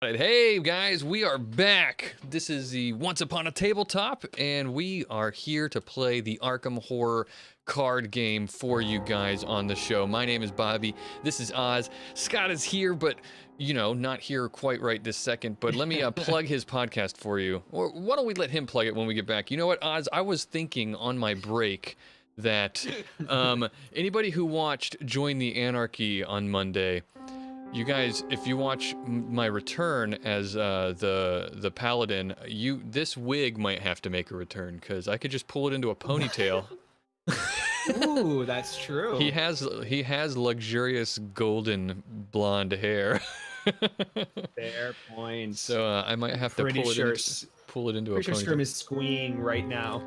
Right, hey guys, we are back. This is the Once Upon a Tabletop, and we are here to play the Arkham Horror card game for you guys on the show. My name is Bobby. This is Oz. Scott is here, but you know, not here quite right this second. But let me plug his podcast for you. Or why don't we let him plug it when we get back? You know what, Oz? I was thinking on my break that anybody who watched Join the Anarchy on Monday. You guys, if you watch my return as the paladin, this wig might have to make a return because I could just pull it into a ponytail. Ooh, that's true. He has luxurious golden blonde hair. Fair point. So I might have to pull it into a ponytail. Pretty sure is squeeing right now.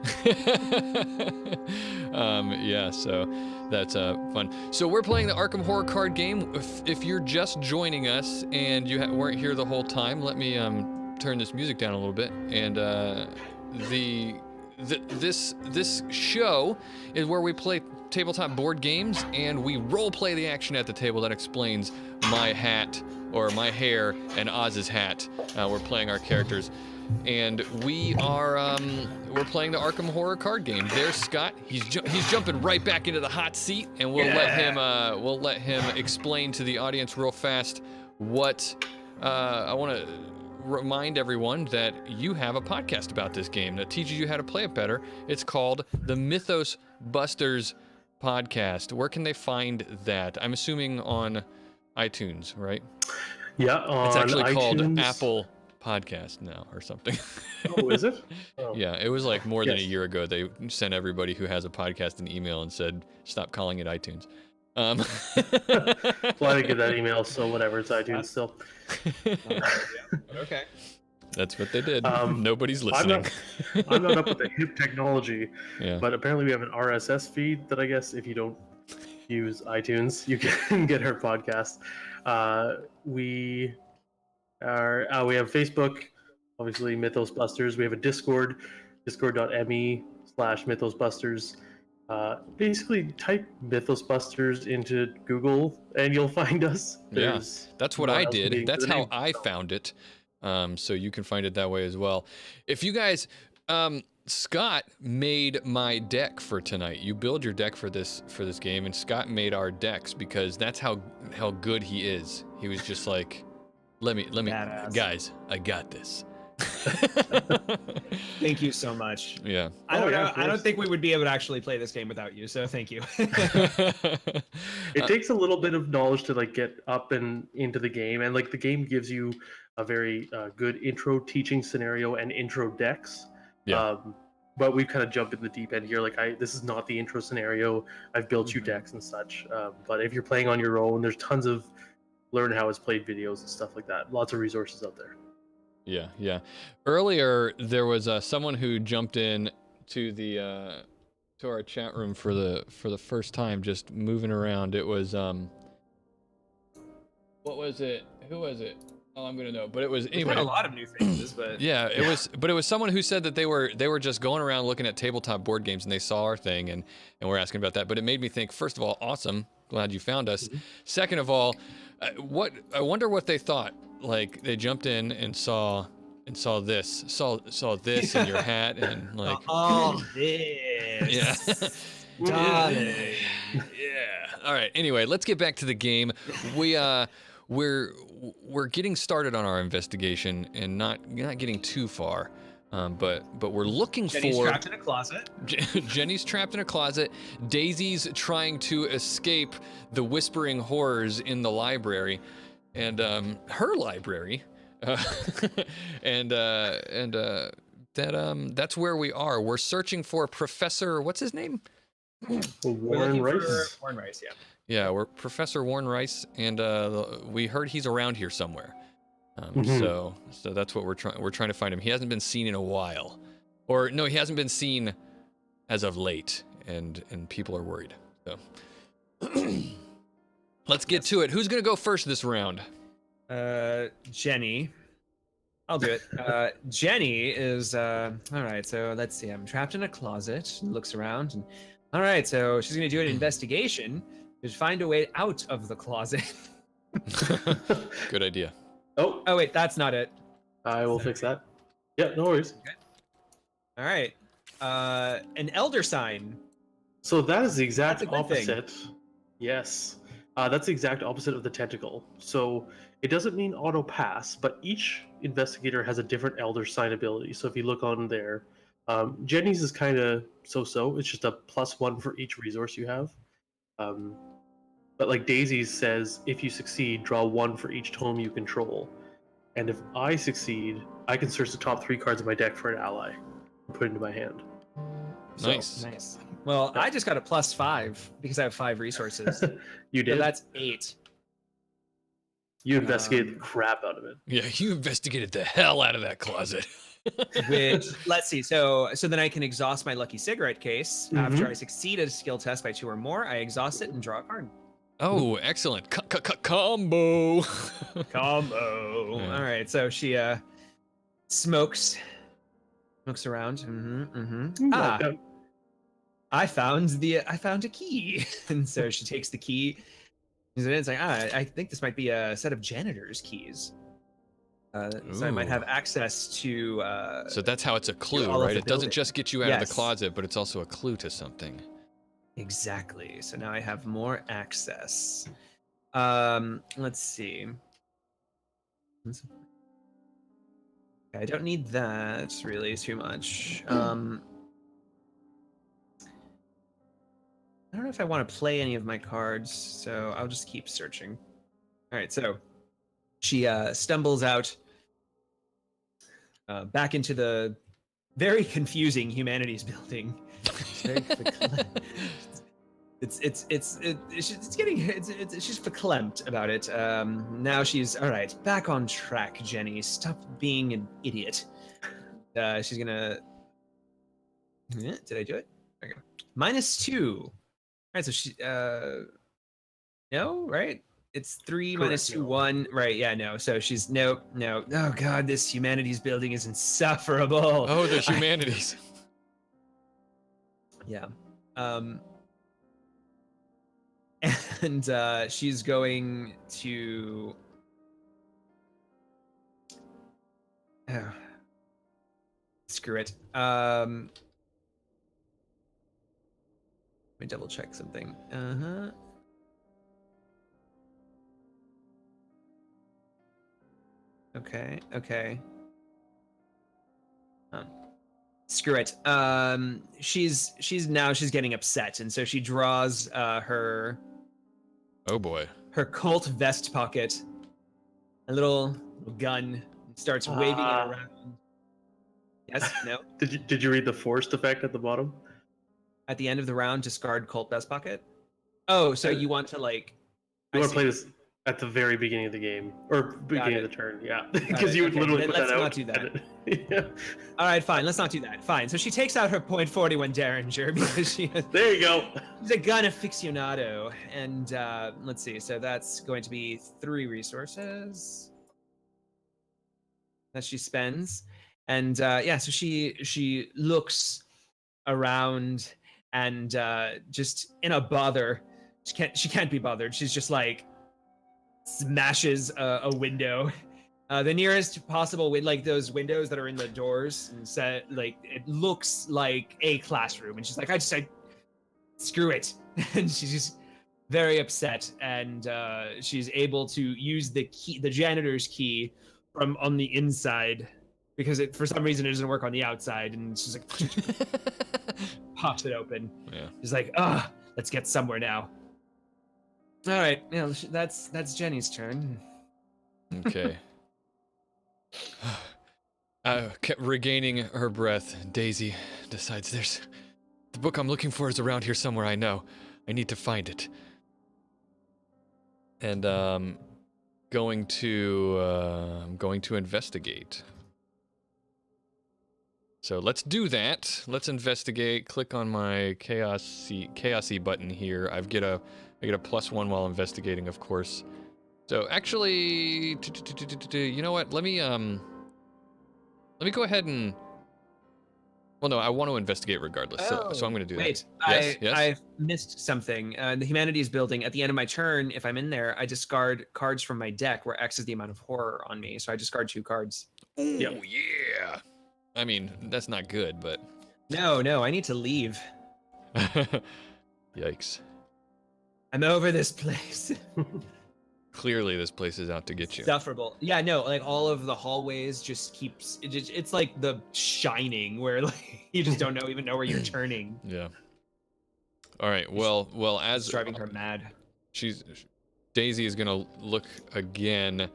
Yeah, so that's fun. So we're playing the Arkham Horror card game. If you're just joining us and you weren't here the whole time, let me turn this music down a little bit. And this show is where we play tabletop board games and we role play the action at the table. That explains my hat or my hair and Oz's hat. We're playing our characters. And we are we're playing the Arkham Horror card game. There's Scott. He's jumping right back into the hot seat, and we'll let him explain to the audience real fast what I want to remind everyone that you have a podcast about this game that teaches you how to play it better. It's called the Mythos Busters podcast. Where can they find that? I'm assuming on iTunes, right? Yeah, on it's actually iTunes. Called Apple Podcast now or something. Oh, is it? Oh. Yeah, it was like more than a year ago. They sent everybody who has a podcast an email and said, stop calling it iTunes. Well, I didn't get that email, so whatever, it's iTunes still. Okay. That's what they did. Nobody's listening. I'm not up with the hip technology, yeah. But apparently we have an RSS feed that I guess if you don't use iTunes, you can get our podcast. We have Facebook, obviously Mythos Busters. We have a Discord, discord.me/MythosBusters. Basically, type Mythos Busters into Google and you'll find us. Yeah, that's what I did. That's how I found it. So you can find it that way as well. If you guys, Scott made my deck for tonight. You build your deck for this game, and Scott made our decks because that's how good he is. He was just like, let me, Badass. Guys, I got this. Thank you so much. Yeah. I don't think we would be able to actually play this game without you, so thank you. It takes a little bit of knowledge to like get up and into the game, and like the game gives you a very good intro teaching scenario and intro decks. Yeah. But we've kind of jumped in the deep end here. Like this is not the intro scenario. I've built you decks and such. But if you're playing on your own, there's tons of learn how it's played videos and stuff like that. Lots of resources out there. Yeah. Earlier there was someone who jumped in to the to our chat room for the first time, just moving around. It was what was it? Who was it? Oh, I'm gonna know. But it was anyway. A lot of new faces, but yeah, it was. But it was someone who said that they were just going around looking at tabletop board games and they saw our thing and we're asking about that. But it made me think. First of all, awesome. Glad you found us. Mm-hmm. Second of all, I wonder what they thought. Like they jumped in and saw this in your hat and like all this. Yeah. Darling. Yeah. All right. Anyway, let's get back to the game. We're getting started on our investigation and not getting too far. But we're looking Jenny's for. Trapped in a closet. Jenny's trapped in a closet. Daisy's trying to escape the whispering horrors in the library, and her library, that's where we are. We're searching for Professor. What's his name? Warren Rice. Warren Rice, yeah. Yeah, we're Professor Warren Rice, and we heard he's around here somewhere. So that's what we're trying to find him. He hasn't been seen in a while, or no, he hasn't been seen as of late, and people are worried. So let's get to it. Who's gonna go first this round? Jenny. I'll do it. Jenny is all right. So let's see. I'm trapped in a closet. Looks around, and all right. So she's gonna do an investigation to find a way out of the closet. Good idea. Oh wait, that's not it. I will fix that. Yeah, no worries. All right. An elder sign. So that is the exact That's a good thing. opposite. Yes. That's the exact opposite of the tentacle. So it doesn't mean auto pass, but each investigator has a different elder sign ability. So if you look on there, Jenny's is kind of so-so. It's just a +1 for each resource you have. But like Daisy's says, if you succeed, draw 1 for each tome you control. And if I succeed, I can search the top 3 cards of my deck for an ally and put it into my hand. Nice. Nice. Well, I just got a +5 because I have 5 resources. You did? So that's 8. You investigated the crap out of it. Yeah, you investigated the hell out of that closet. Which, let's see. So then I can exhaust my lucky cigarette case. After I succeed at a skill test by 2 or more, I exhaust it and draw a card. Oh, excellent. Combo. Combo. Yeah. All right. So she smokes around. Ah, I found a key. And so she takes the key. It's like, I think this might be a set of janitor's keys. So I might have access to. So that's how it's a clue, all of right? the It doesn't building. just get you out of Yes. the closet, but it's also a clue to something. Exactly. So now I have more access. Let's see. I don't need that really too much. I don't know if I want to play any of my cards, so I'll just keep searching. All right, so she stumbles out back into the very confusing humanities building. She's verklempt about it. Now she's all right. Back on track, Jenny. Stop being an idiot. She's gonna. Yeah, did I do it? Okay. -2. All right. So she. No, right? It's 3 minus 2, 1. Right? Yeah. No. So she's no. Oh God, this humanities building is insufferable. Oh, the humanities. Yeah. And she's going to. Oh. Screw it. Let me double check something. Okay. Screw it. She's getting upset, and so she draws her Oh boy. Colt vest pocket, a little gun, and starts waving it around. Yes, no. Did you read the forced effect at the bottom? At the end of the round, discard Colt vest pocket. Oh, so you want to like? You want to play this at the very beginning of the game or beginning of the turn, yeah? Because you would Okay, literally then put that let's out. not do that. Yeah. All right, fine. Let's not do that. Fine. So she takes out her .41 Derringer because she has. There you go. She's a gun aficionado, and let's see. So that's going to be 3 resources that she spends, and yeah. So she looks around and just in a bother. She can't be bothered. She's just like smashes a window. The nearest possible like those windows that are in the doors, and set like it looks like a classroom, and she's like, I screw it. And she's just very upset, and she's able to use the janitor's key from on the inside, because it for some reason it doesn't work on the outside, and she's like pops it open. Yeah. She's like, let's get somewhere now. All right, that's Jenny's turn. Okay. Regaining her breath, Daisy decides the book I'm looking for is around here somewhere. I know. I need to find it. And I'm going to investigate. So let's do that. Let's investigate. Click on my chaosy button here. I get a +1 while investigating, of course. So actually, you know what? Let me go ahead and Well, no, I want to investigate regardless, so I'm going to do wait, that. Yes. I missed something. The Humanities building, at the end of my turn, if I'm in there, I discard cards from my deck where X is the amount of horror on me. So I discard 2 cards. Ooh, yeah. I mean, that's not good, but... No, I need to leave. Yikes. I'm over this place. Clearly, this place is out to get you. Insufferable. Yeah, no, like all of the hallways just keeps. It's like The Shining, where like you just don't even know where you're turning. Yeah. All right. Well, as It's driving her mad. Daisy is gonna look again.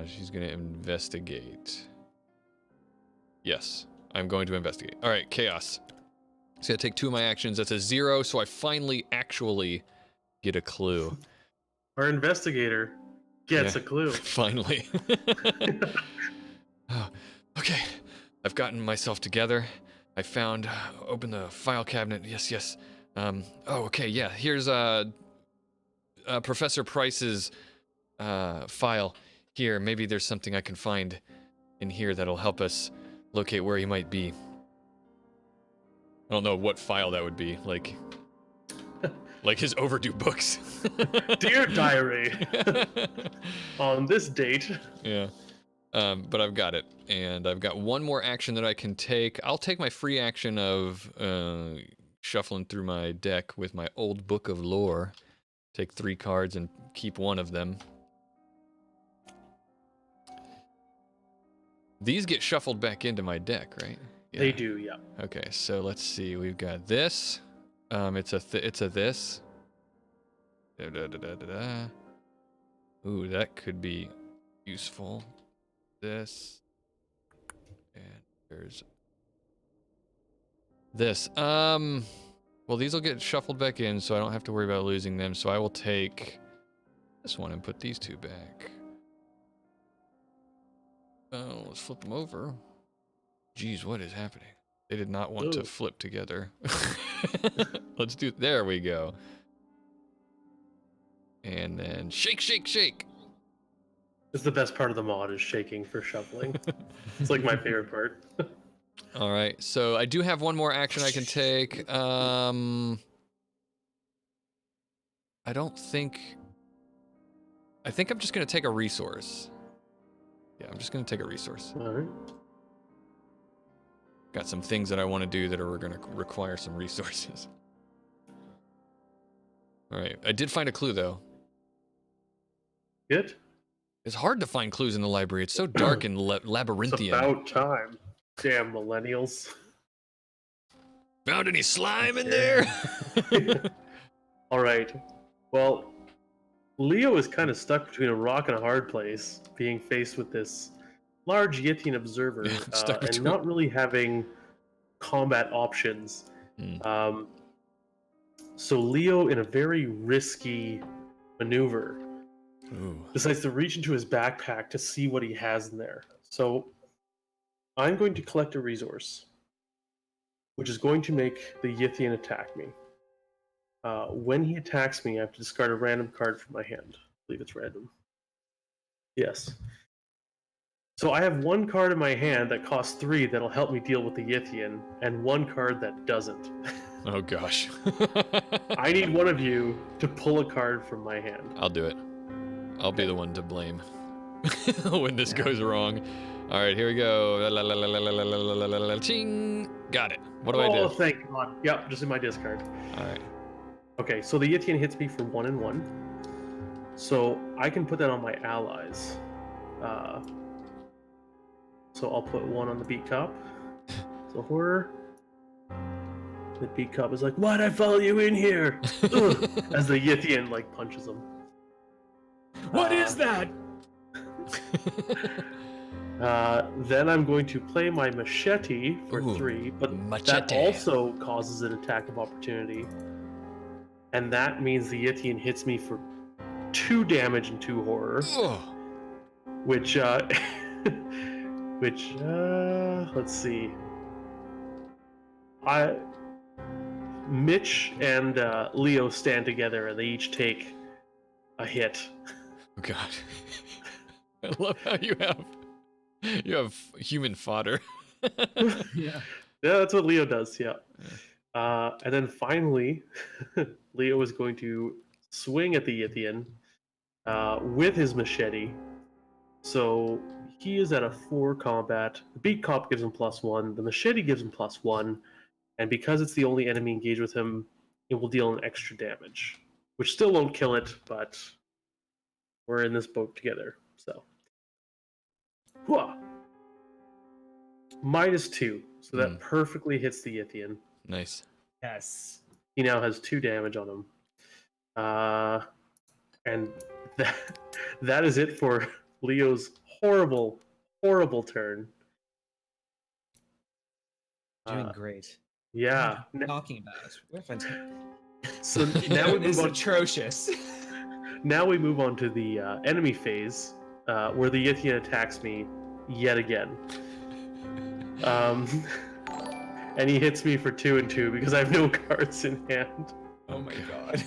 She's gonna investigate. Yes, I'm going to investigate. All right, chaos. It's gonna take 2 of my actions. That's a 0, so I finally actually get a clue. Our investigator gets a clue. Finally. Oh, okay, I've gotten myself together. I found, open the file cabinet. Yes. Oh, okay, yeah. Here's Professor Price's file. Here, maybe there's something I can find in here that'll help us locate where he might be. I don't know what file that would be. Like his overdue books. Dear diary, on this date. Yeah. But I've got it, and I've got 1 more action that I can take. I'll take my free action of shuffling through my deck with my old book of lore. Take 3 cards and keep 1 of them. These get shuffled back into my deck, right? Yeah. They do, yeah. Okay, so let's see. We've got this. It's a this. Ooh, that could be useful. This. And there's this. Well, these will get shuffled back in, so I don't have to worry about losing them. So I will take this one and put these 2 back. Oh, let's flip them over. Jeez, what is happening? They did not want to flip together. Let's do... There we go. And then shake. It's the best part of the mod is shaking for shuffling. It's like my favorite part. All right, so I do have 1 more action I can take. I think I'm just going to take a resource. Yeah, I'm just going to take a resource. All right. Got some things that I want to do that are going to require some resources. All right, I did find a clue, though. Good. It's hard to find clues in the library. It's so dark and labyrinthian. It's about time. Damn millennials. Found any slime in there? All right. Well, Leo is kind of stuck between a rock and a hard place, being faced with this large Yetian observer and not really having combat options. So Leo, in a very risky maneuver, decides to reach into his backpack to see what he has in there. So I'm going to collect a resource, which is going to make the Yithian attack me. When he attacks me, I have to discard a random card from my hand. I believe it's random. Yes. So I have 1 card in my hand that costs 3 that'll help me deal with the Yithian, and 1 card that doesn't. Oh gosh. I need one of you to pull a card from my hand. I'll do it. I'll be the one to blame when this goes wrong. All right, here we go. Ching! Got it. What do I do? Oh, thank God. Yep, just in my discard. All right. Okay, so the Yitian hits me for 1 and 1. So I can put that on my allies. So I'll put 1 on the beat cop. So horror. The beat cop is like, "Why'd I follow you in here?" As the Yithian like punches him. What is that? Then I'm going to play my machete for 3, but that also causes an attack of opportunity. And that means the Yitian hits me for 2 damage and 2 horror. Which let's see. Mitch and Leo stand together and they each take a hit. Oh God. I love how you have human fodder. Yeah. Yeah, that's what Leo does. Yeah. And then finally, Leo is going to swing at the Yithian with his machete. So he is at a 4 combat. The beat cop gives him +1. The machete gives him +1. And because it's the only enemy engaged with him, it will deal an extra damage, which still won't kill it, but we're in this boat together. So, Hwah. -2. So that perfectly hits the Yithian. Nice. Yes. He now has 2 damage on him. And that is it for Leo's horrible, horrible turn. Doing great. Yeah. What are you talking about? We're fantastic. So now we This is move on. atrocious. Now we move on to the enemy phase, where the Yithian attacks me yet again. And he hits me for 2 and 2 because I have no cards in hand. Oh my god.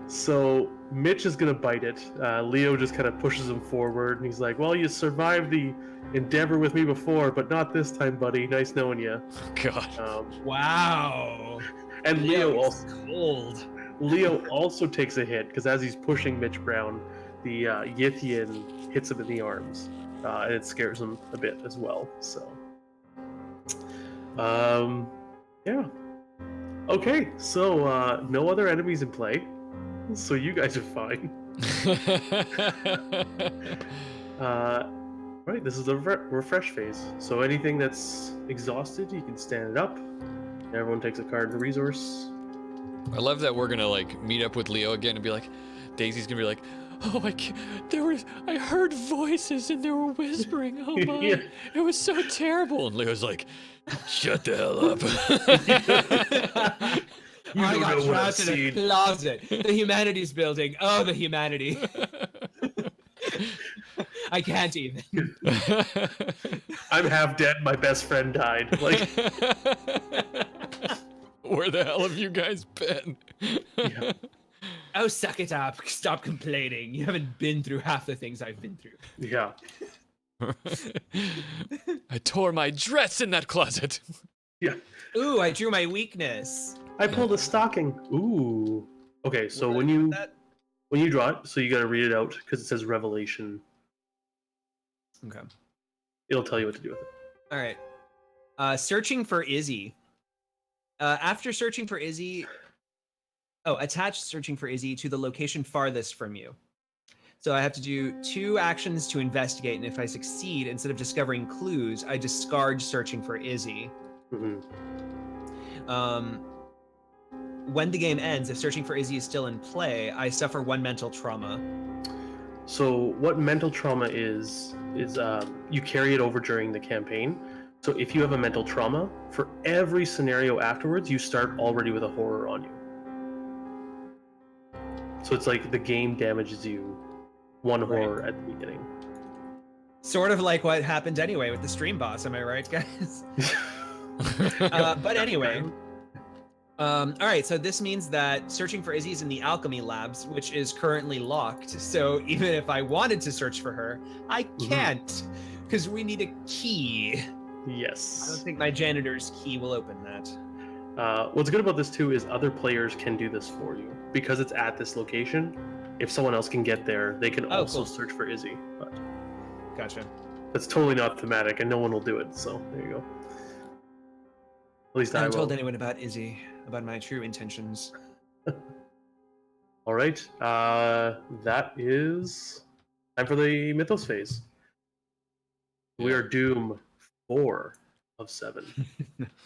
So Mitch is gonna bite it. Leo just kind of pushes him forward, and he's like, "Well, you survived the endeavor with me before, but not this time, buddy. Nice knowing you." God. Wow. And Leo also cold. Leo also takes a hit because as he's pushing Mitch Brown, the Yithian hits him in the arms, and it scares him a bit as well. So, yeah. Okay, so no other enemies in play, so you guys are fine. Right, this is the refresh phase. So anything that's exhausted, you can stand it up. Everyone takes a card and resource. I love that we're gonna like meet up with Leo again and be like, Daisy's gonna be like, oh, I heard voices and they were whispering. Oh my, Yeah. it was so terrible. And Leo's like, shut the hell up. You I don't got know what I've trapped in a seen. closet. The humanities building. Oh, the humanity. I can't even. I'm half dead. My best friend died. Like, Where the hell have you guys been? yeah. Oh, suck it up. Stop complaining. You haven't been through half the things I've been through. Yeah. I tore my dress in that closet. Yeah. Ooh, I drew my weakness. I pulled a stocking. Ooh. Okay, so when you draw it, so you gotta read it out because it says revelation. Okay. It'll tell you what to do with it. All right. Searching for Izzy. After searching for Izzy, attach searching for Izzy to the location farthest from you. So I have to do 2 actions to investigate, and if I succeed, instead of discovering clues, I discard searching for Izzy. Mhm. When the game ends, if searching for Izzy is still in play, I suffer 1 mental trauma. So what mental trauma is you carry it over during the campaign. So if you have a mental trauma, for every scenario afterwards, you start already with a horror on you. So it's like the game damages you 1 horror at the beginning. Sort of like what happened anyway with the stream boss, am I right, guys? But anyway. All right, so this means that searching for Izzy is in the alchemy labs, which is currently locked. So even if I wanted to search for her, I can't, because we need a key. Yes. I don't think my janitor's key will open that. What's good about this too is other players can do this for you because it's at this location. If someone else can get there, they can also search for Izzy. But Gotcha. that's totally not thematic, and no one will do it. So there you go. At least I I haven't will. told anyone about Izzy, about my true intentions. All right. That is time for the Mythos phase. We are Doom 4 of 7.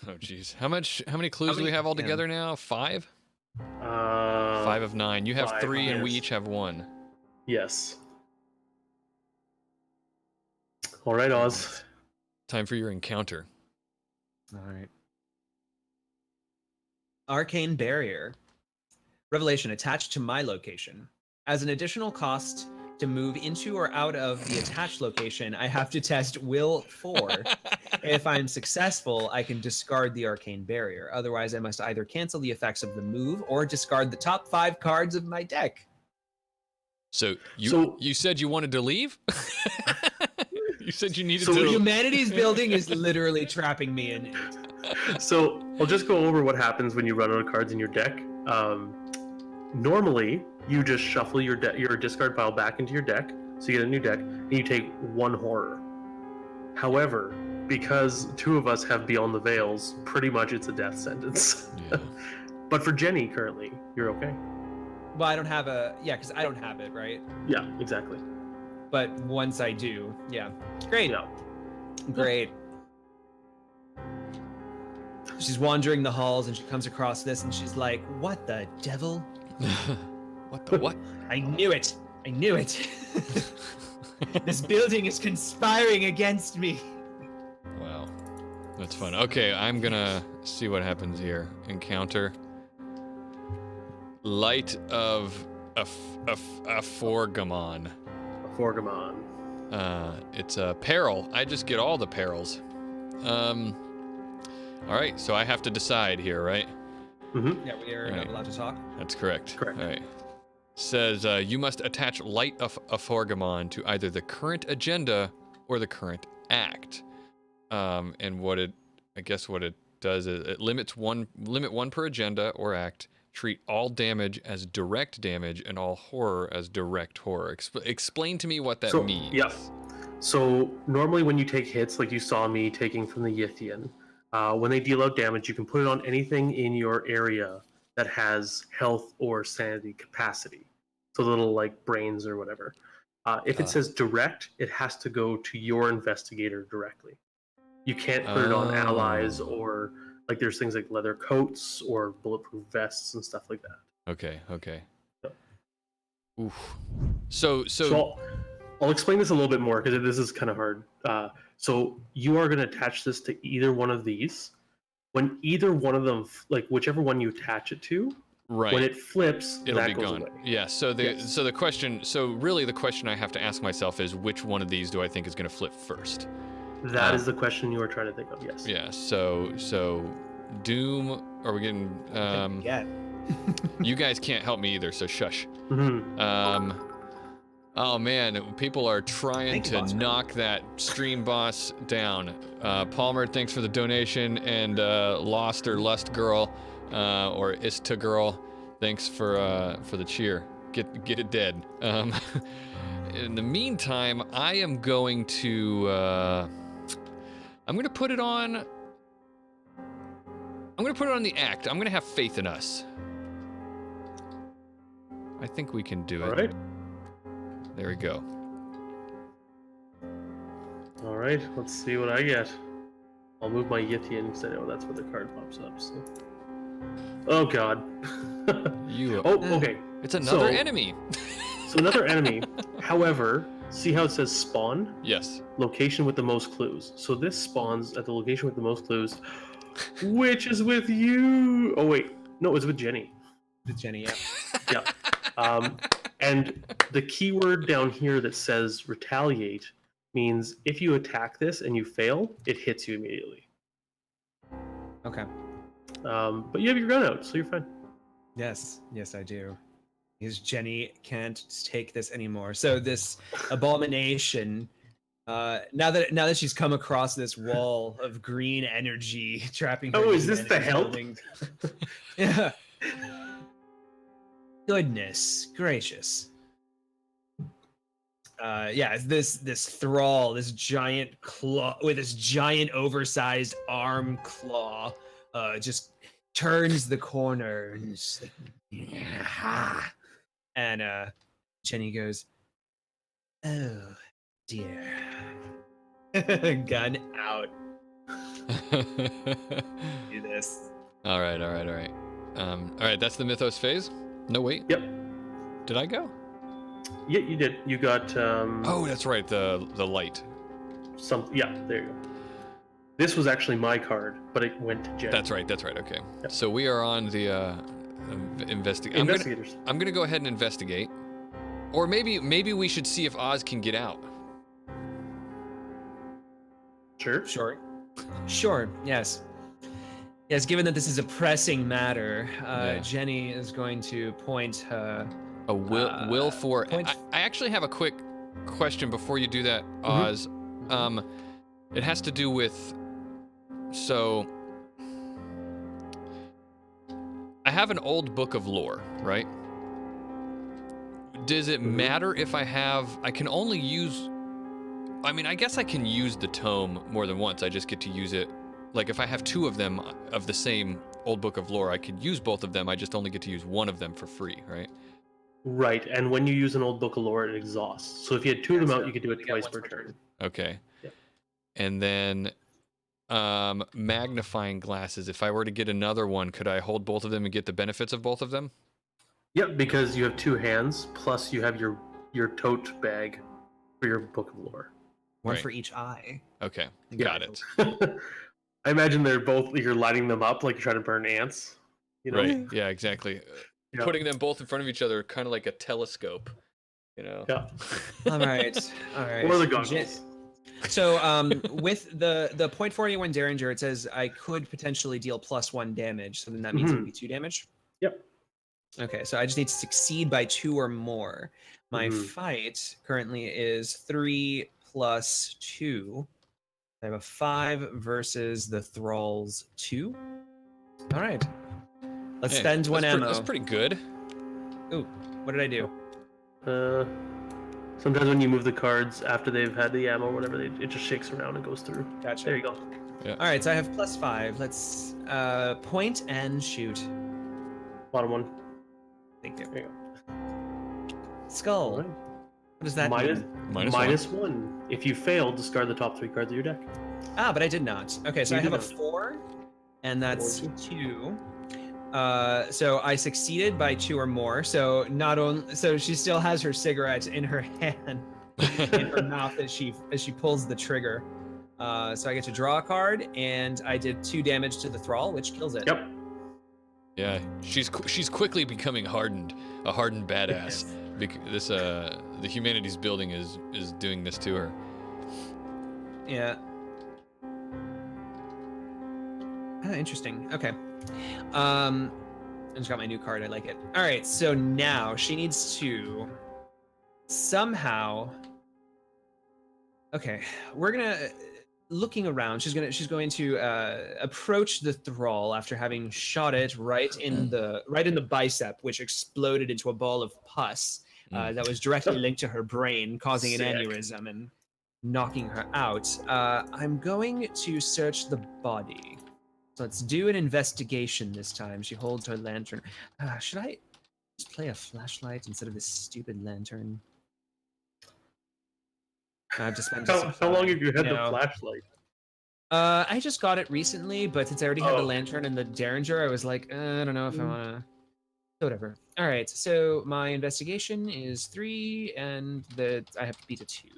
Oh jeez. How many clues do we have all together now? 5? 5 of 9. You have 5, 3 and we yes. each have 1. Yes. All right, Oz. Time for your encounter. All right. Arcane Barrier. Revelation attached to my location. As an additional cost to move into or out of the attached location, I have to test Will 4. If I'm successful, I can discard the Arcane Barrier. Otherwise, I must either cancel the effects of the move or discard the top 5 cards of my deck. So you said you wanted to leave? You said you needed So The to. humanities building is literally trapping me in it. So I'll just go over what happens when you run out of cards in your deck. Normally, you just shuffle your discard pile back into your deck, so you get a new deck, and you take one horror. However, because two of us have Beyond the Veils, pretty much it's a death sentence. Yeah. But for Jenny, currently, you're okay. Well, I don't have because I don't have it, right? Yeah, exactly. But once I do, yeah. Great. Yeah. Great. She's wandering the halls and she comes across this and she's like, what the devil? What the what? I knew it. I knew it. This building is conspiring against me. Wow. That's fun. Okay, I'm gonna see what happens here. Encounter. Light of a Forgamon. Forgamon. It's a peril. I just get all the perils. All right, so I have to decide here, right? Mm-hmm. Yeah, we are Right. not allowed to talk. That's correct. Correct. All right. Says you must attach Light of Forgamon to either the current agenda or the current act. And what it does is it limit one per agenda or act. Treat all damage as direct damage and all horror as direct horror. Explain to me what that means. Yeah. So normally when you take hits, like you saw me taking from the Yithian, when they deal out damage, you can put it on anything in your area that has health or sanity capacity. So little like brains or whatever. If it says direct, it has to go to your investigator directly. You can't put it on allies or like there's things like leather coats or bulletproof vests and stuff like that. Okay. Yep. Oof. So I'll explain this a little bit more because this is kind of hard. So you are going to attach this to either one of these. When either one of them, like whichever one you attach it to, right. when it flips, It'll that be goes gone. away. Yeah. So the question I have to ask myself is which one of these do I think is going to flip first? That is the question you were trying to think of. Yes. Yeah. So Doom. Are we getting? Yeah. You guys can't help me either. So shush. Mm-hmm. Oh man, people are trying Thank you, to boss man. knock that stream boss down. Palmer, thanks for the donation, and Lost or Lust Girl, or Ista Girl, thanks for the cheer. Get it dead. In the meantime, I am going to put it on. I'm gonna put it on the act. I'm gonna have faith in us. I think we can do it. All right. There we go. All right. Let's see what I get. I'll move my Yithian because I know that's where the card pops up. So. Oh God. Okay. It's another So- enemy. So another enemy. However, see how it says spawn? Yes. Location with the most clues. So this spawns at the location with the most clues, which is with you. Oh wait, no, it's with Jenny. With Jenny, yeah. Yeah. And the keyword down here that says retaliate means if you attack this and you fail, it hits you immediately. Okay. But you have your gun out, so you're fine. Yes, I do. Because Jenny can't take this anymore. So this abomination, now that she's come across this wall of green energy trapping her. Oh, is this humanity the help? building- Yeah. Goodness gracious. Yeah, this thrall, this giant claw with this giant oversized arm claw, just turns the corner and just like, yeah. And Jenny goes, "Oh dear." Gun out. Do this. All right. All right, that's the Mythos phase. No, wait. Yep. Did I go? Yeah, you did. You got. Oh, that's right. The light. Yeah, there you go. This was actually my card, but it went to Jenny. That's right. Okay. Yep. So we are on the Investigators. I'm gonna go ahead and investigate, or maybe we should see if Oz can get out. Sure. Sure. Yes. Given that this is a pressing matter, Yeah. Jenny is going to point her. A will for. point- I actually have a quick question before you do that, Oz. It has to do with. So, I have an old book of lore, right? Does it matter if I can only use. I mean, I guess I can use the tome more than once. I just get to use it. Like, if I have 2 of them of the same old book of lore, I could use both of them. I just only get to use one of them for free, right? Right, and when you use an old book of lore, it exhausts. So if you had 2 of them out, you could do it twice per turn. Okay. Yep. And then magnifying glasses. If I were to get another one, could I hold both of them and get the benefits of both of them? Yep, because you have 2 hands, plus you have your tote bag for your book of lore. One Right. for each eye. Okay, Yeah. got it. I imagine you're lighting them up like you're trying to burn ants. You know? Right, yeah, exactly. Yeah. Putting them both in front of each other, kind of like a telescope, you know? Yeah. All right. Or the goggles. So with the .41 Derringer, it says I could potentially deal +1 damage. So then that means it would be 2 damage. Yep. Okay, so I just need to succeed by 2 or more. My fight currently is 3 + 2. I have a 5 versus the Thralls 2. All right. Let's spend 1 ammo. That's pretty good. Ooh, what did I do? Sometimes when you move the cards after they've had the ammo or whatever, it just shakes around and goes through. Gotcha. There you go. Yeah. All right, so I have +5. Let's point and shoot. Bottom one. Thank you. There you go. Skull. All right. What does that mean? Minus one. -1. If you fail, discard the top 3 cards of your deck. Ah, but I did not. Okay, so You I have a did not. 4, and that's 4, 2. So I succeeded by 2 or more. So not only, so she still has her cigarette in her hand, in her mouth as she pulls the trigger. So I get to draw a card, and I did 2 damage to the thrall, which kills it. Yep. Yeah, she's quickly becoming a hardened badass. Because the humanities building is doing this to her. Yeah. Interesting. Okay. I just got my new card. I like it. All right. So now she needs to somehow. Okay, we're gonna looking around. She's going to approach the thrall after having shot it right in the bicep, which exploded into a ball of pus that was directly linked to her brain, causing an aneurysm and knocking her out. I'm going to search the body. So let's do an investigation this time. She holds her lantern. Should I just play a flashlight instead of this stupid lantern? I have to spend. How long have you had the flashlight? I just got it recently, but since I already had the lantern and the Derringer, I was like, I don't know if I want to. So whatever. All right. So my investigation is 3, and I have to beat a 2.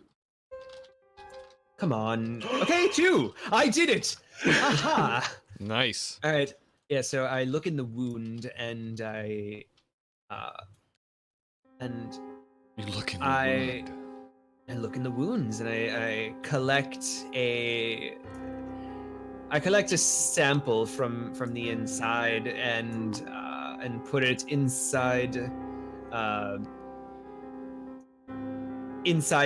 Come on. Okay, 2. I did it. Aha. Nice. All right. Yeah. So I look in the wound, and I You look in the wound. I look in the wounds, and I collect a sample from the inside and put it inside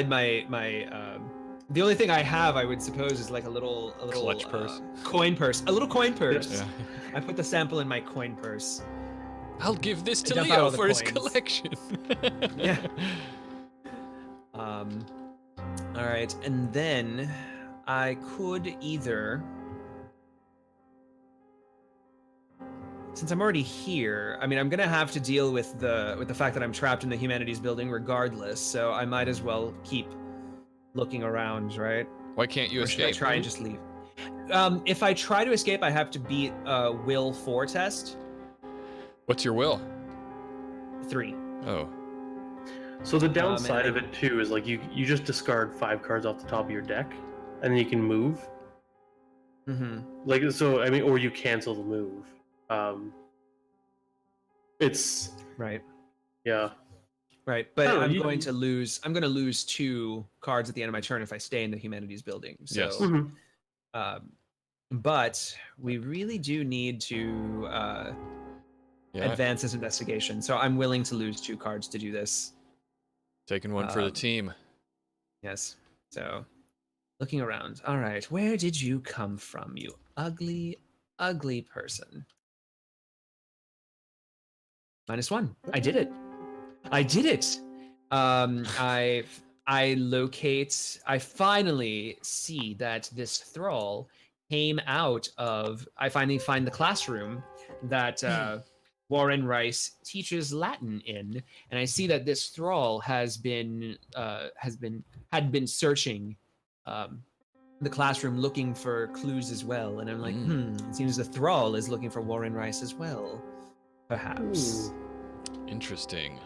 my the only thing I have, I would suppose, is like a little Clutch purse. Coin purse. A little coin purse. Yeah. I put the sample in my coin purse. I'll give this to dump out Leo all the for his coins. collection. Yeah. All right, and then I could either, since I'm already here, I mean, I'm gonna have to deal with the fact that I'm trapped in the humanities building regardless. So I might as well keep looking around, right? Why can't you Or should I escape? try and just leave? If I try to escape, I have to beat a Will 4 test. What's your will? 3. Oh. So the downside and of it too is like you just discard 5 cards off the top of your deck, and then you can move. Mm-hmm. Like so, I mean, or you cancel the move. It's Right. yeah. Right, but Oh, I'm you- going to lose 2 cards at the end of my turn if I stay in the humanities building. So, Yes. Mhm. But we really do need to Yeah. advance this investigation. So I'm willing to lose 2 cards to do this. Taking one for the team. Yes. So Looking around. All right, where did you come from, you ugly, ugly person? -1. I did it. I did it. I finally see that this thrall came out of. I finally find the classroom that Warren Rice teaches Latin in, and I see that this thrall had been searching the classroom looking for clues as well. And I'm like, it seems the thrall is looking for Warren Rice as well, perhaps. Interesting.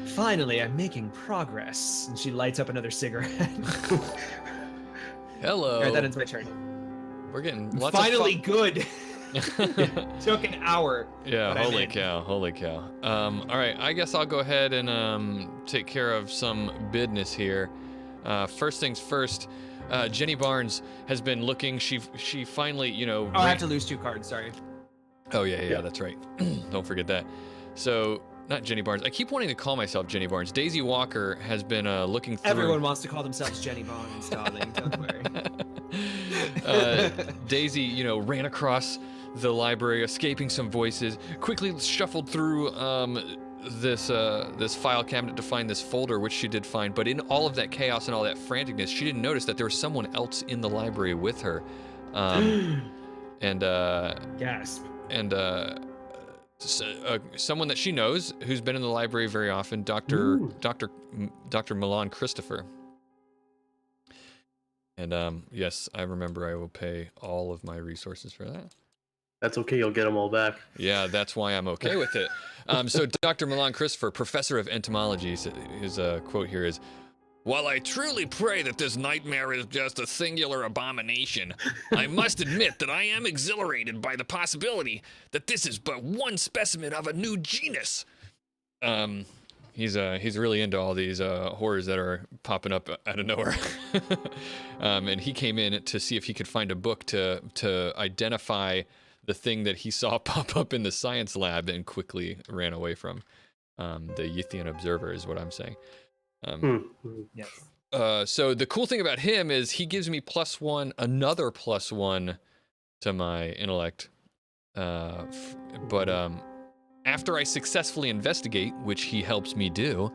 Finally, I'm making progress. And she lights up another cigarette. Hello. All right, that ends my turn. We're getting lots Finally of good. Took an hour. Yeah, but I'm holy in. cow, holy cow. All right, I guess I'll go ahead and take care of some business here. First things first, Jenny Barnes has been looking. She finally, Oh, I have to lose 2 cards, sorry. Oh yeah, that's right. Don't forget that. So, not Jenny Barnes. I keep wanting to call myself Jenny Barnes. Daisy Walker has been looking through. Everyone wants to call themselves Jenny Barnes, darling. Don't worry. Daisy, ran across the library, escaping some voices, quickly shuffled through this file cabinet to find this folder, which she did find. But in all of that chaos and all that franticness, she didn't notice that there was someone else in the library with her. Gasp. And someone that she knows who's been in the library very often, Dr. Milan Christopher. And yes, I remember I will pay all of my resources for that. That's okay, you'll get them all back. Yeah, that's why I'm okay with it. So Dr. Milan Christopher, professor of entomology, his quote here is, "While I truly pray that this nightmare is just a singular abomination, I must admit that I am exhilarated by the possibility that this is but one specimen of a new genus." He's really into all these horrors that are popping up out of nowhere. And he came in to see if he could find a book to identify the thing that he saw pop up in the science lab and quickly ran away from. The Yithian Observer is what I'm saying. Yes. So the cool thing about him is he gives me +1, another +1 to my intellect. But after I successfully investigate, which he helps me do,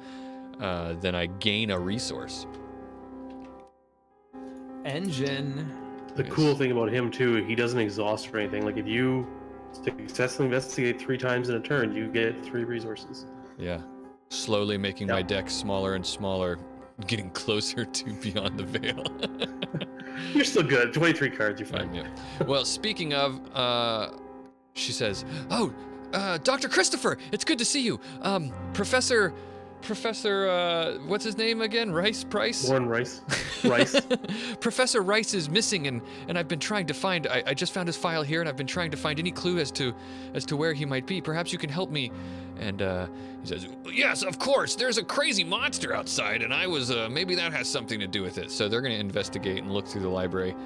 then I gain a resource. Engine. The cool thing about him too, he doesn't exhaust or anything. Like if you successfully investigate 3 times in a turn, you get 3 resources. Yeah. Slowly making my deck smaller and smaller, getting closer to Beyond the Veil. You're still good. 23 cards, you're fine. Yeah. Well, speaking of, she says, "Oh, Dr. Christopher, it's good to see you. Professor, what's his name again? Price? Warren Rice. Professor Rice is missing, and I've been trying to find. I just found his file here, and I've been trying to find any clue as to where he might be. Perhaps you can help me." And he says, "Yes, of course. There's a crazy monster outside, and I was maybe that has something to do with it." So they're going to investigate and look through the library,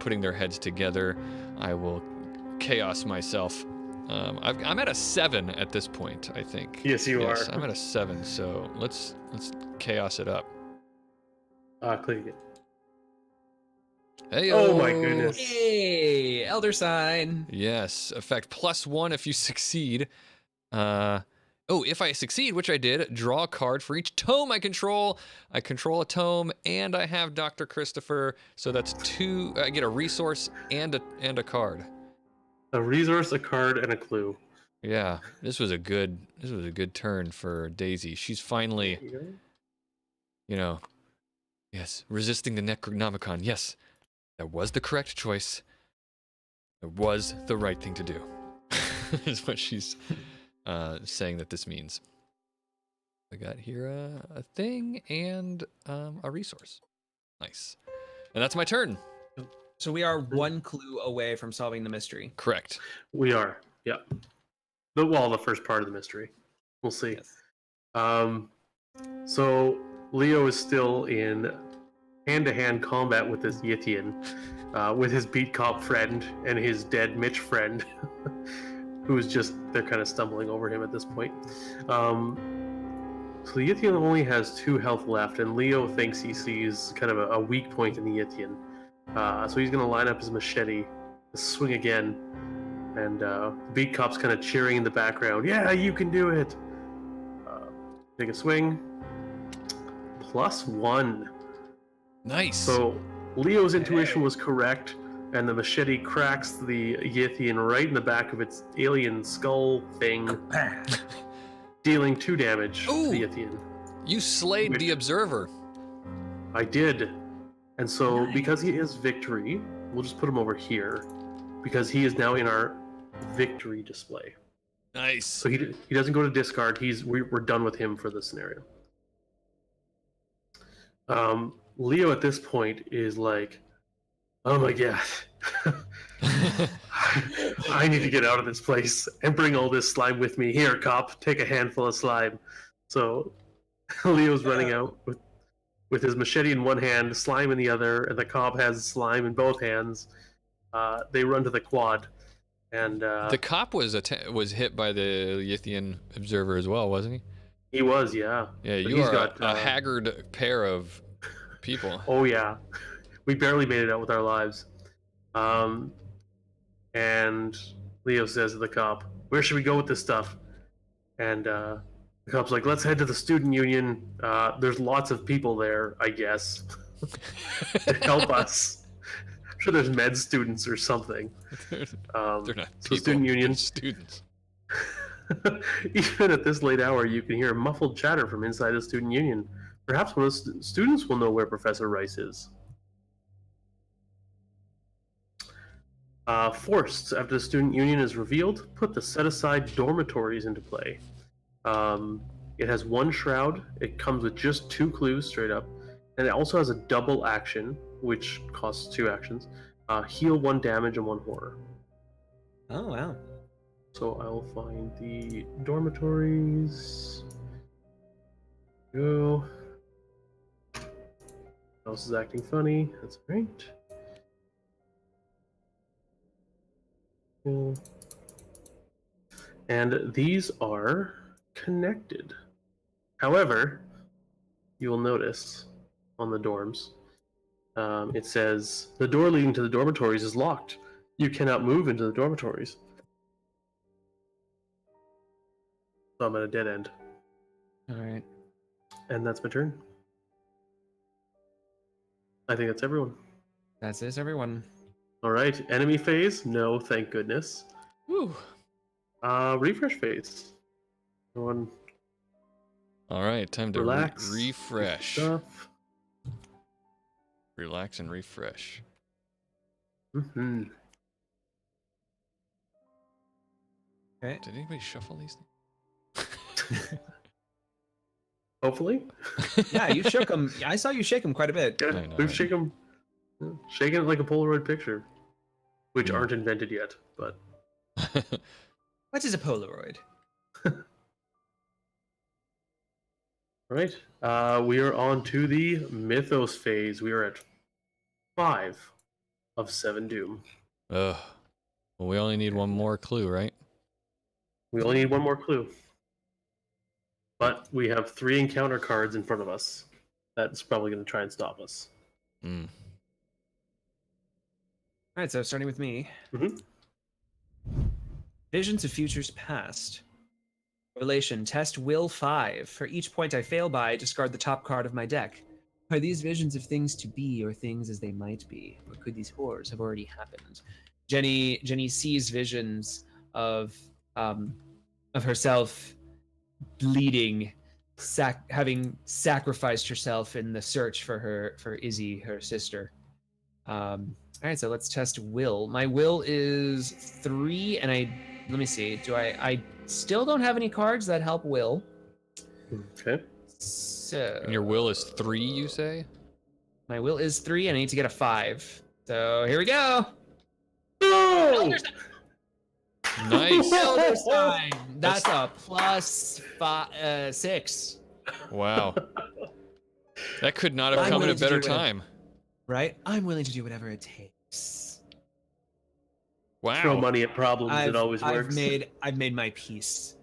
putting their heads together. I will chaos myself. I'm at a 7 at this point, I think. Yes, you are. I'm at a 7, so let's chaos it up. Click it. Hey, oh my goodness. Hey, Elder Sign. Yes, effect +1 if you succeed. If I succeed, which I did, draw a card for each tome I control. I control a tome, and I have Dr. Christopher, so that's 2. I get a resource and a card. A resource, a card, and a clue. Yeah, this was a good turn for Daisy. She's finally, yes, resisting the Necronomicon. Yes, that was the correct choice. It was the right thing to do. Is what she's saying that this means. I got here a thing and a resource. Nice. And that's my turn. So we are 1 clue away from solving the mystery. Correct. We are, yeah. The first part of the mystery. We'll see. Yes. So Leo is still in hand-to-hand combat with this Yithian, with his beat cop friend and his dead Mitch friend, they're kind of stumbling over him at this point. So the Yithian only has 2 health left, and Leo thinks he sees kind of a weak point in the Yithian. So he's going to line up his machete, swing again, and the beat cop's kind of cheering in the background. Yeah, you can do it! Take a swing. +1. Nice. So Leo's intuition was correct, and the machete cracks the Yithian right in the back of its alien skull thing, dealing 2 damage to the Yithian. You slayed the observer. I did. And so, because he is victory, we'll just put him over here, because he is now in our victory display. Nice. So he doesn't go to discard. We're done with him for this scenario. Leo at this point is like, oh my god, I need to get out of this place and bring all this slime with me. Here, cop, take a handful of slime. So Leo's running out with his machete in one hand, slime in the other, and the cop has slime in both hands. They run to the quad, and the cop was hit by the Yithian observer as well, wasn't he? He was, yeah. Yeah, But you he's are got, a haggard pair of people. Oh yeah, we barely made it out with our lives. And Leo says to the cop, "Where should we go with this stuff?" And the cop's like, "Let's head to the student union. There's lots of people there, I guess, to help us. I'm sure there's med students or something." They're not So people, student union. they're students. Even at this late hour, you can hear muffled chatter from inside the student union. Perhaps one of the students will know where Professor Rice is. Forced, after the student union is revealed, put the set-aside dormitories into play. It has 1 shroud, it comes with just 2 clues straight up, and it also has a double action, which costs 2 actions. Heal 1 damage and 1 horror. Oh wow. So I'll find the dormitories. Go. Mouse is acting funny. That's great. Cool. And these are connected. However, you will notice on the dorms, it says the door leading to the dormitories is locked. You cannot move into the dormitories. So I'm at a dead end. All right. And that's my turn. I think that's everyone. That's it, everyone. All right. Enemy phase? No, thank goodness. Woo. Refresh phase. Everyone All right, time to relax. refresh. Stuff. Relax and refresh. Mm-hmm. Okay. Did anybody shuffle these things? Hopefully. Yeah, you shook him. I saw you shake him quite a bit. Yeah, I know, we've right? shaken it like a Polaroid picture, which Hmm. aren't invented yet, but What is a Polaroid? all right. We are on to the Mythos phase. We are at 5 of 7 Doom. Ugh. Well, we only need one more clue, right? We only need 1 more clue. But we have 3 encounter cards in front of us. That's probably going to try and stop us. Mm. All right, so starting with me. Mhm. Visions of futures past. Relation, test will 5. For each point I fail by, discard the top card of my deck. Are these visions of things to be or things as they might be? Or could these horrors have already happened? Jenny sees visions of herself bleeding, having sacrificed herself in the search for Izzy, her sister. All right, so let's test will. My will is 3, and let me see. I still don't have any cards that help will. Okay. So And your will is 3, you say? my will is 3, and I need to get a 5. So here we go. No! Nice. Elder sign. That's a +6. Wow. That could not have I'm come at a willing to better do it. time. Right? I'm willing to do whatever it takes. Throw Wow. money at problems. It always works. I've made my peace.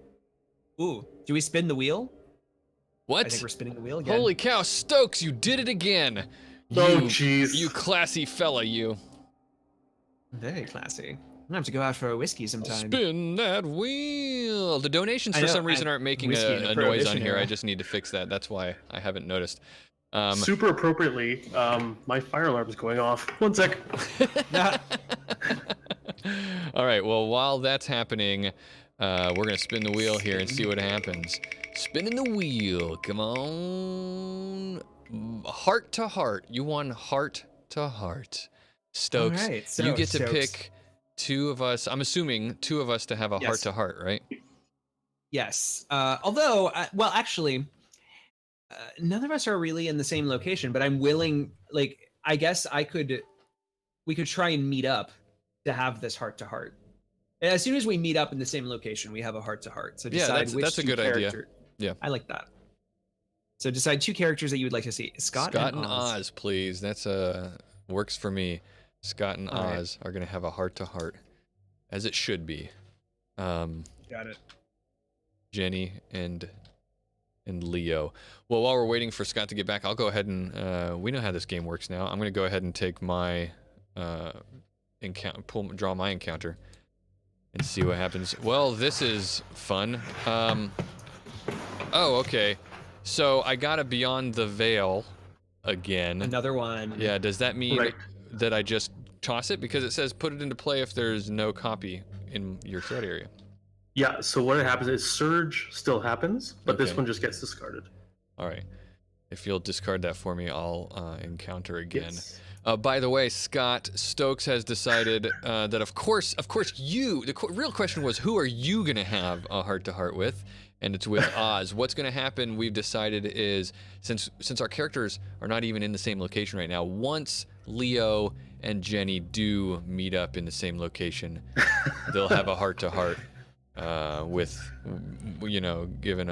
Ooh, do we spin the wheel? What? I think we're spinning the wheel again. Holy cow, Stokes, you did it again. Oh, jeez. You classy fella, you. Very classy. I'm gonna have to go out for a whiskey sometime. Spin that wheel. The donations for some reason aren't making whiskey in the a noise on Prohibition here. I era. just need to fix that. That's why I haven't noticed. Super appropriately, my fire alarm is going off. 1 sec. All right, well, while that's happening, we're going to spin the wheel here and see what happens. Spinning the wheel. Come on. Heart to heart. You won heart to heart. Stokes, All right, so, you get to Stokes. pick two of us. I'm assuming two of us to have a Yes. heart to heart, right? Yes. Although, well, actually, none of us are really in the same location, but I'm willing, like, I guess we could try and meet up to have this heart to heart. As soon as we meet up in the same location, we have a heart to heart. So Yeah, decide which that's a two good idea. character- Yeah. I like that. So decide two characters that you would like to see. Scott and Oz, please. That's works for me. Scott and All right. Oz are going to have a heart to heart, as it should be. Got it. Jenny and Leo. Well, while we're waiting for Scott to get back, I'll go ahead and we know how this game works now. I'm going to go ahead and take my draw my encounter and see what happens. Well, this is fun. Oh, okay. So I got a Beyond the Veil again. Another one. Yeah, does that mean Right. that I just toss it? Because it says put it into play if there's no copy in your threat area. Yeah, so what happens is Surge still happens, but this Okay. one just gets discarded. All right. If you'll discard that for me, I'll encounter again. Yes. By the way, Scott, Stokes has decided that of course you, the real question was, who are you going to have a heart-to-heart with? And it's with Oz. What's going to happen, we've decided, is since our characters are not even in the same location right now, once Leo and Jenny do meet up in the same location, they'll have a heart-to-heart with, given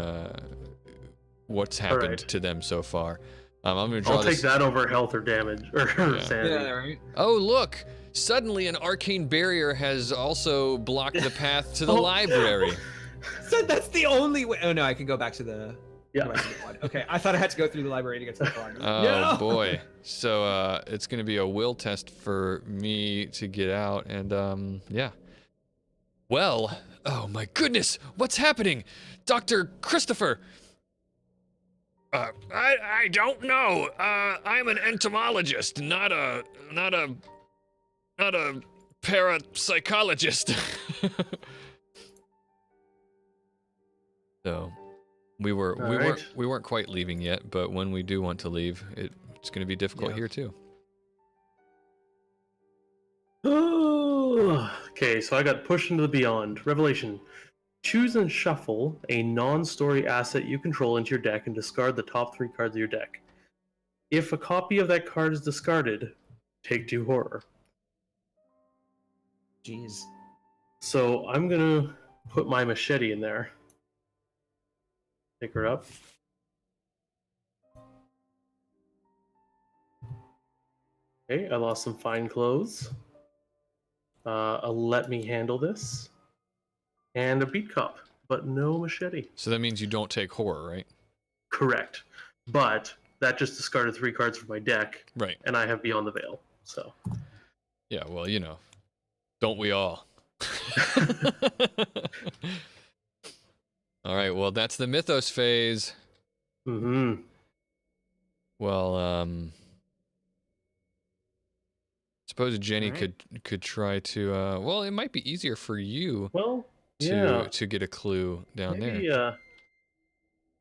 what's happened right. to them so far. I'm going to draw I'll take this. that over health or damage or sanity. Yeah, right. Oh, look! Suddenly an arcane barrier has also blocked the path to the library. So that's the only way. Oh no, I can go back to the. Yeah. go back to the quad. Okay, I thought I had to go through the library to get to the quad. Oh, No! boy. So it's going to be a will test for me to get out, and yeah. Well, oh my goodness! What's happening? Dr. Christopher! I don't know. I'm an entomologist, not a parapsychologist. So, we weren't quite leaving yet, but when we do want to leave, it's going to be difficult Yeah. here too. Okay, so I got pushed into the beyond. Revelation. Choose and shuffle a non-story asset you control into your deck and discard the top 3 cards of your deck. If a copy of that card is discarded, take 2 horror. Jeez. So I'm gonna put my machete in there. Pick her up. Okay, I lost some fine clothes. Let me handle this. And a beat cup, but no machete. So that means you don't take horror, right? Correct. But that just discarded 3 cards from my deck, Right. and I have Beyond the Veil. So Yeah, well, don't we all? All right, well, that's the Mythos phase. Well, suppose Jenny All right. could try to well, it might be easier for you well, to yeah. get a clue down Maybe, there.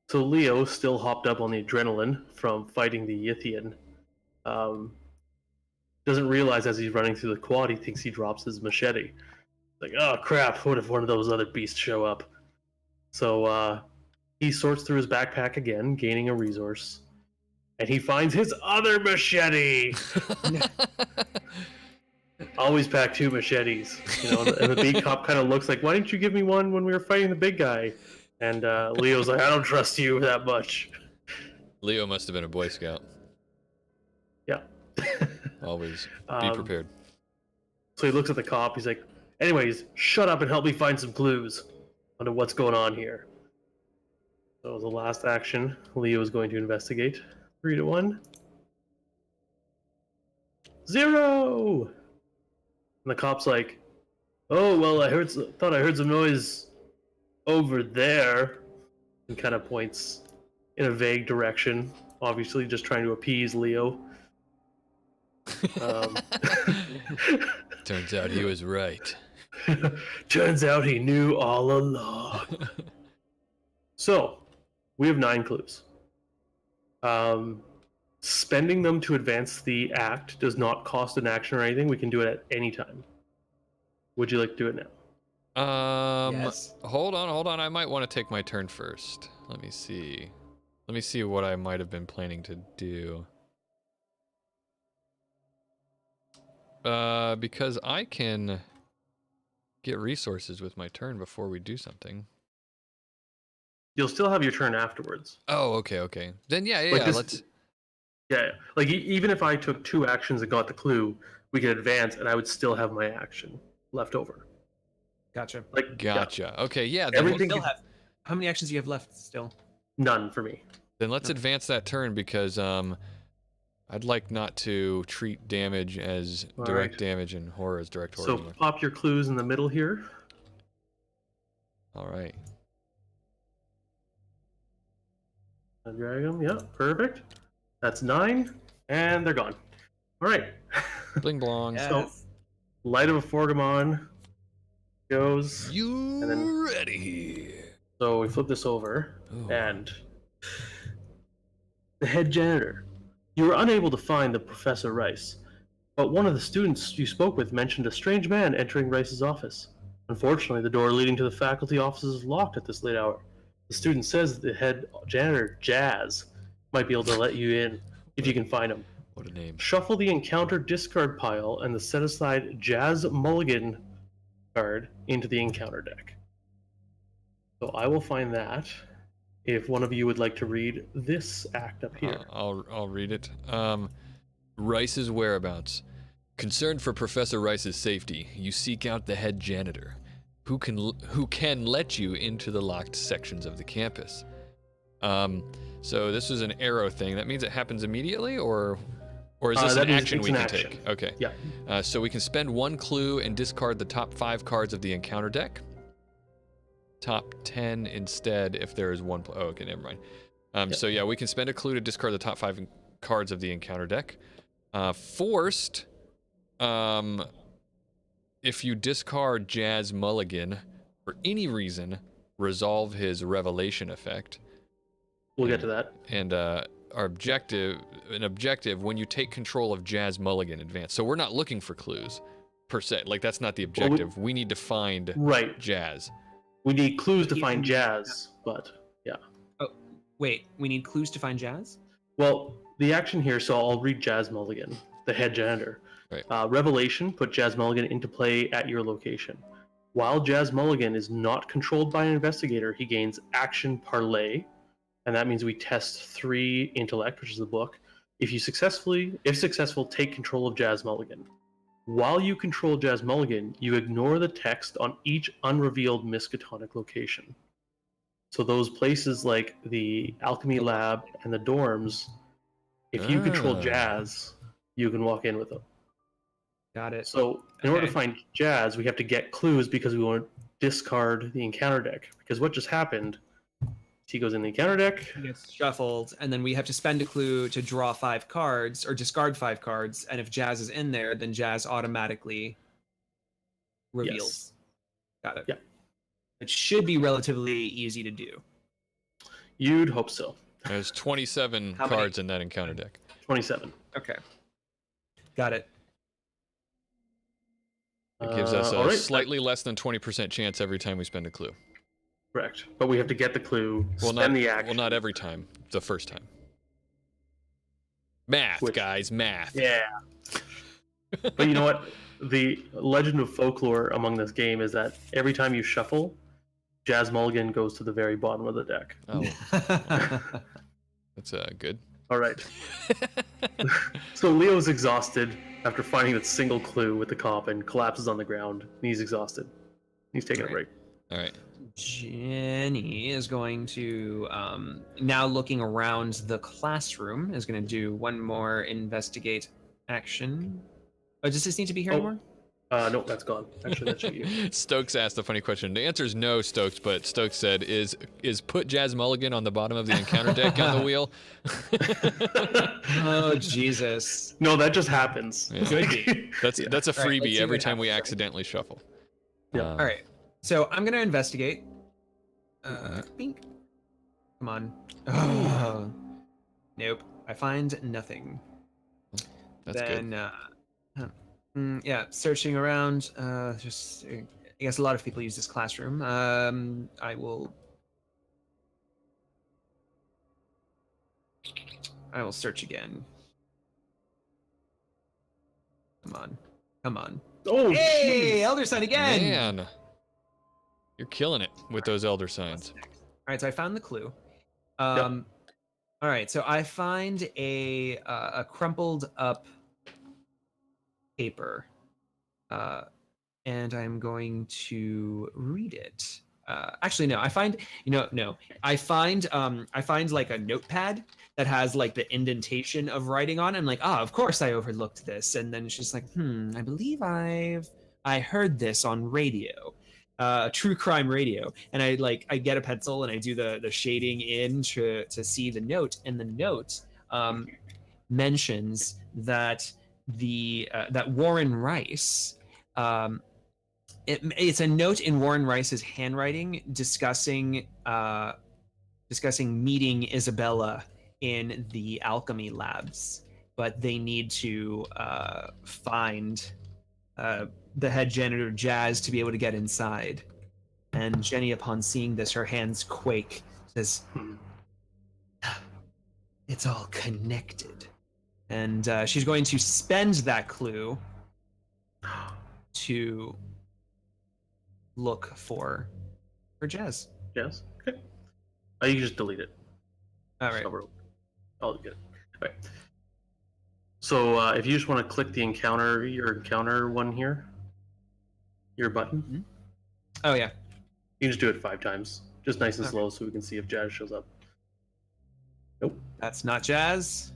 So Leo still hopped up on the adrenaline from fighting the Yithian. Doesn't realize as he's running through the quad, he thinks he drops his machete. Like, oh crap! What if one of those other beasts show up? So he sorts through his backpack again, gaining a resource, and he finds his other machete. Always pack 2 machetes, and the big cop kind of looks like, why didn't you give me one when we were fighting the big guy? And Leo's like, I don't trust you that much. Leo must have been a Boy Scout. Yeah. Always be prepared. So he looks at the cop, he's like, anyways, shut up and help me find some clues onto what's going on here. So the last action, Leo is going to investigate. 3 to 1. 0! And the cop's like, oh, well, thought I heard some noise over there. And kind of points in a vague direction, obviously just trying to appease Leo. Turns out he was right. Turns out he knew all along. So, we have 9 clues. Spending them to advance the act does not cost an action or anything. We can do it at any time. Would you like to do it now? Yes. Hold on. I might want to take my turn first. Let me see what I might have been planning to do. Because I can get resources with my turn before we do something. You'll still have your turn afterwards. Oh, okay. Then yeah, Like this- let's... Yeah, like even if I took 2 actions and got the clue, we could advance, and I would still have my action left over. Gotcha. Like, Gotcha. yeah, Okay, yeah. Then, everything. How many actions do you have left still? None for me. then let's advance that turn because I'd like not to treat damage as All direct right. damage and horror as direct horror. So anymore. pop your clues in the middle here. All right. And drag them. Yeah, perfect. That's 9, and they're gone. All right. Bling blong. Yes. So, Light of a Forgamon goes. You And then- ready? So we flip this over, Ooh. and the head janitor. You were unable to find the Professor Rice, but one of the students you spoke with mentioned a strange man entering Rice's office. Unfortunately, the door leading to the faculty offices is locked at this late hour. The student says that the head janitor, Jazz, might be able to let you in if you can find him. What a name. Shuffle the encounter discard pile and the set aside Jazz Mulligan card into the encounter deck. So I will find that. If one of you would like to read this act up here. I'll read it. Rice's whereabouts. Concerned for Professor Rice's safety, you seek out the head janitor, who can let you into the locked sections of the campus. So this is an arrow thing. That means it happens immediately, or is this an action we can take? Okay. Yeah. So we can spend 1 clue and discard the top 5 cards of the encounter deck. Top 10 instead if there is 1. Oh, okay, never mind. So yeah, we can spend a clue to discard the top 5 cards of the encounter deck. Forced, if you discard Jazz Mulligan for any reason, resolve his revelation effect. We'll get to that. And our objective, when you take control of Jazz Mulligan, advance. So we're not looking for clues per se. Like that's not the objective. We need to find Right. Jazz. We need clues to find Jazz, but yeah. Oh, wait. We need clues to find Jazz? Well, the action here, so I'll read Jazz Mulligan, the head janitor. Right. Revelation, put Jazz Mulligan into play at your location. While Jazz Mulligan is not controlled by an investigator, he gains action parlay, and that means we test 3 intellect, which is the book. If successful, take control of Jazz Mulligan. While you control Jazz Mulligan, you ignore the text on each unrevealed Miskatonic location. So those places like the alchemy lab and the dorms, if you control Jazz, you can walk in with them. Got it. So in order to find Jazz, we have to get clues because we want to discard the encounter deck. Because what just happened, he goes in the encounter deck. He gets shuffled, and then we have to spend a clue to draw 5 cards or discard 5 cards. And if Jazz is in there, then Jazz automatically reveals. Yes. Got it. Yeah. It should be relatively easy to do. You'd hope so. There's 27 How many? cards in that encounter deck. 27. Okay. Got it. It gives us a all right. slightly less than 20% chance every time we spend a clue. Correct. But we have to get the clue, Well, spend not, the action. well, not every time. The first time. Math, guys, math. Yeah. But you know what? The legend of folklore among this game is that every time you shuffle, Jazz Mulligan goes to the very bottom of the deck. Oh, that's good. All right. So Leo's exhausted after finding that single clue with the cop and collapses on the ground. He's exhausted. He's taking a break. All right. Jenny is going to, now looking around the classroom, is going to do one more investigate action. Oh, does this need to be here anymore? No, that's gone. Actually, that's you. Stokes asked a funny question. The answer is no, Stokes, but Stokes said, is put Jazz Mulligan on the bottom of the encounter deck on the wheel? Oh, Jesus. No, that just happens. Yeah. Could be. That's a All right, let's freebie see every what time we happens, right? accidentally shuffle. Yeah. All right. So I'm going to investigate. Bink. Come on. Oh. Nope. I find nothing. That's Then, good. yeah, searching around. Just, I guess a lot of people use this classroom. I will search again. Come on. Come on. Oh, Hey, jeez. Elder Sign again! Man, you're killing it with those elder signs. All right, so I found the clue. All right, so I find a crumpled up paper, and I'm going to read it. Actually, no. I find I find like a notepad that has like the indentation of writing on it. I'm like, of course I overlooked this. And then she's like, I believe I heard this on radio. True crime radio. And I get a pencil and I do the shading in to see the note. And the note mentions that that Warren Rice, it's a note in Warren Rice's handwriting discussing meeting Isabella in the alchemy labs, but they need to find the head janitor Jazz to be able to get inside. And Jenny, upon seeing this, her hands quake, says, "It's all connected." And she's going to spend that clue to look for Jazz. Yes. Okay. You can just delete it. All right. I'll get it. All right. So if you just want to click the your encounter one here, your button, Mm-hmm. Oh yeah. you can just do it 5 times, just nice and slow, so we can see if Jazz shows up. Nope. That's not Jazz.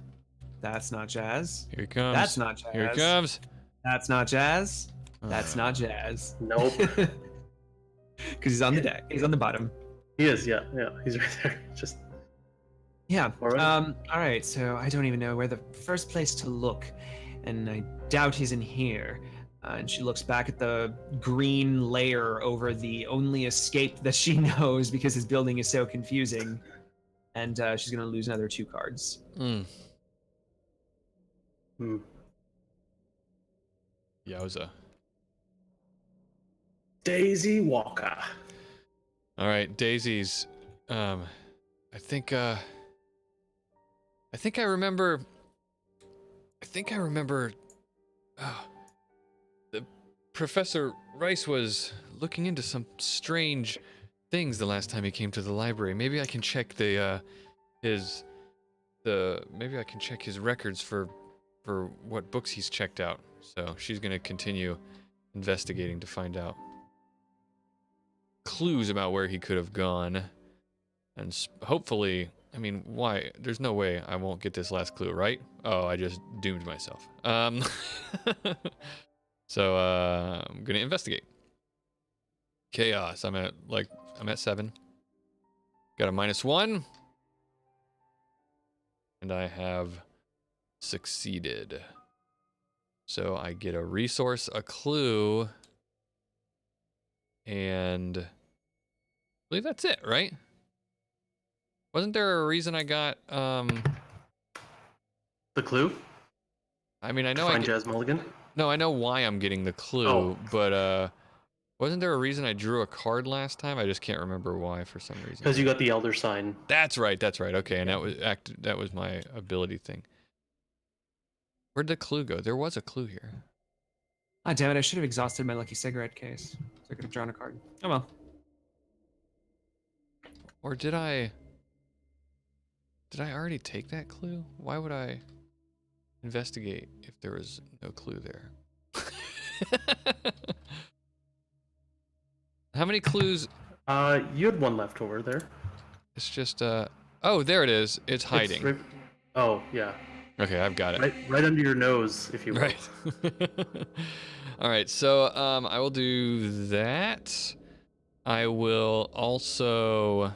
That's not Jazz. Here he comes. That's not Jazz. Here he comes. That's not Jazz. That's not Jazz. Nope. Because he's on the deck. He's on the bottom. He is. Yeah. He's right there. Just. Yeah. All right. All right. So I don't even know where the first place to look, and I doubt he's in here. And she looks back at the green layer over the only escape that she knows because his building is so confusing, and she's gonna lose another 2 cards. Yowza. Daisy Walker. All right, Daisy's. I think I remember. The Professor Rice was looking into some strange things the last time he came to the library. Maybe I can check his records for what books he's checked out. So she's gonna continue investigating to find out clues about where he could have gone, and hopefully, I mean, why? There's no way I won't get this last clue, right? Oh, I just doomed myself. So I'm gonna investigate. Chaos. I'm at 7. Got a -1, and I have succeeded. So I get a resource, a clue, and I believe that's it, right? Wasn't there a reason I got The clue. I mean, I know Find Jazz Mulligan. No, I know why I'm getting the clue, but wasn't there a reason I drew a card last time? I just can't remember why for some reason. Because you got the Elder Sign. That's right. Okay, and that was my ability thing. Where'd the clue go? There was a clue here. Ah, damn it! I should have exhausted my lucky cigarette case, so I could have drawn a card. Oh well. Or did I already take that clue? Why would I investigate if there was no clue there? How many clues You had one left over there. It's just oh, there it is. It's hiding. Right... Oh, yeah. Okay, I've got it. Right under your nose, if you will. Right. All right, so I will do that. I will also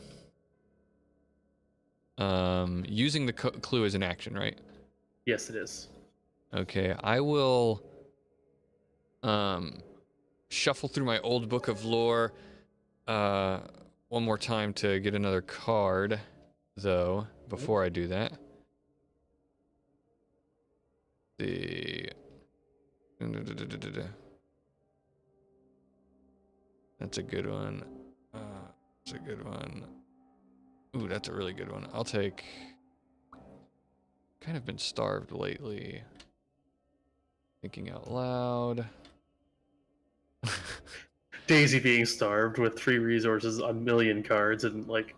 using the clue as an action, right? Yes, it is. Okay, I will shuffle through my old book of lore one more time to get another card, though, before I do that. That's a good one. That's a good one. Ooh, that's a really good one. I'll take... Kind of been starved lately. Thinking out loud. Daisy being starved with 3 resources, a million cards, and like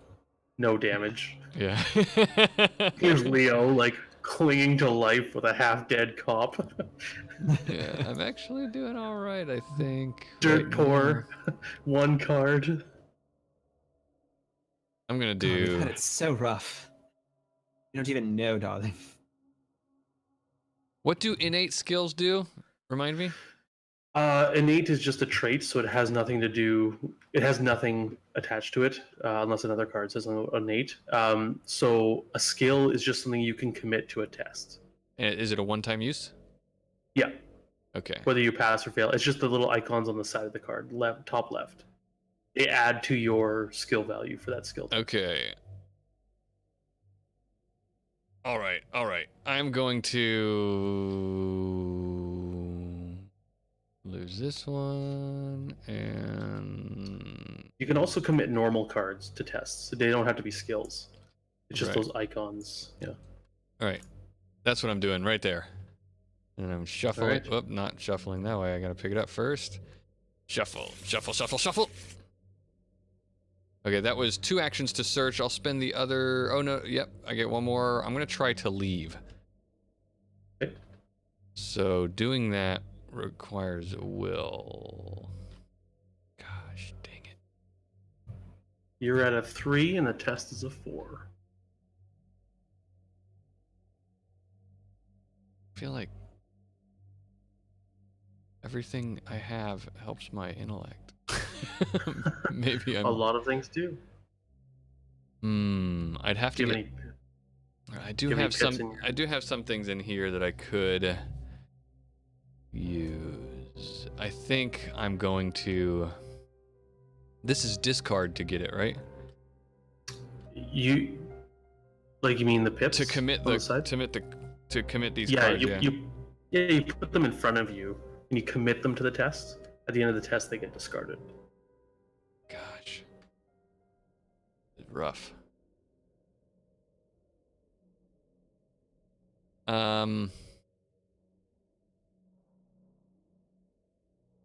no damage. Yeah. Here's Leo like clinging to life with a half-dead cop. Yeah, I'm actually doing all right, I think. Dirt right poor, now. 1 card. I'm gonna God, do. it's so rough. You don't even know, darling. What do innate skills do? Remind me. Innate is just a trait, so it has nothing to do. It has nothing attached to it, unless another card says innate. So a skill is just something you can commit to a test. And is it a one-time use? Yeah. Okay. Whether you pass or fail, it's just the little icons on the side of the card, top left. They add to your skill value for that skill. Okay. All right. All right. I'm going to lose this one, and You can also commit normal cards to tests. So they don't have to be skills. It's just Right. those icons. Yeah. all right. That's what I'm doing right there. And I'm shuffling. Alright. Oh, not shuffling that way. I gotta pick it up first. Shuffle, shuffle, shuffle, shuffle. Okay, that was 2 actions to search. I'll spend the other. Oh no, yep. I get 1 more. I'm gonna try to leave. Okay. So doing that requires a will. Gosh, dang it. You're at a 3 and the test is a 4. I feel like everything I have helps my intellect. Maybe I'm. A lot of things do. I'd have to. Do you Get... have any I do have any have tips some. in your- I do have some things in here that I could use. I think I'm going to. This is discard to get it right. You mean the pips To commit on the side? to commit these Yeah, cards. you put them in front of you and you commit them to the test. At the end of the test, they get discarded. Gosh, it's rough. I'm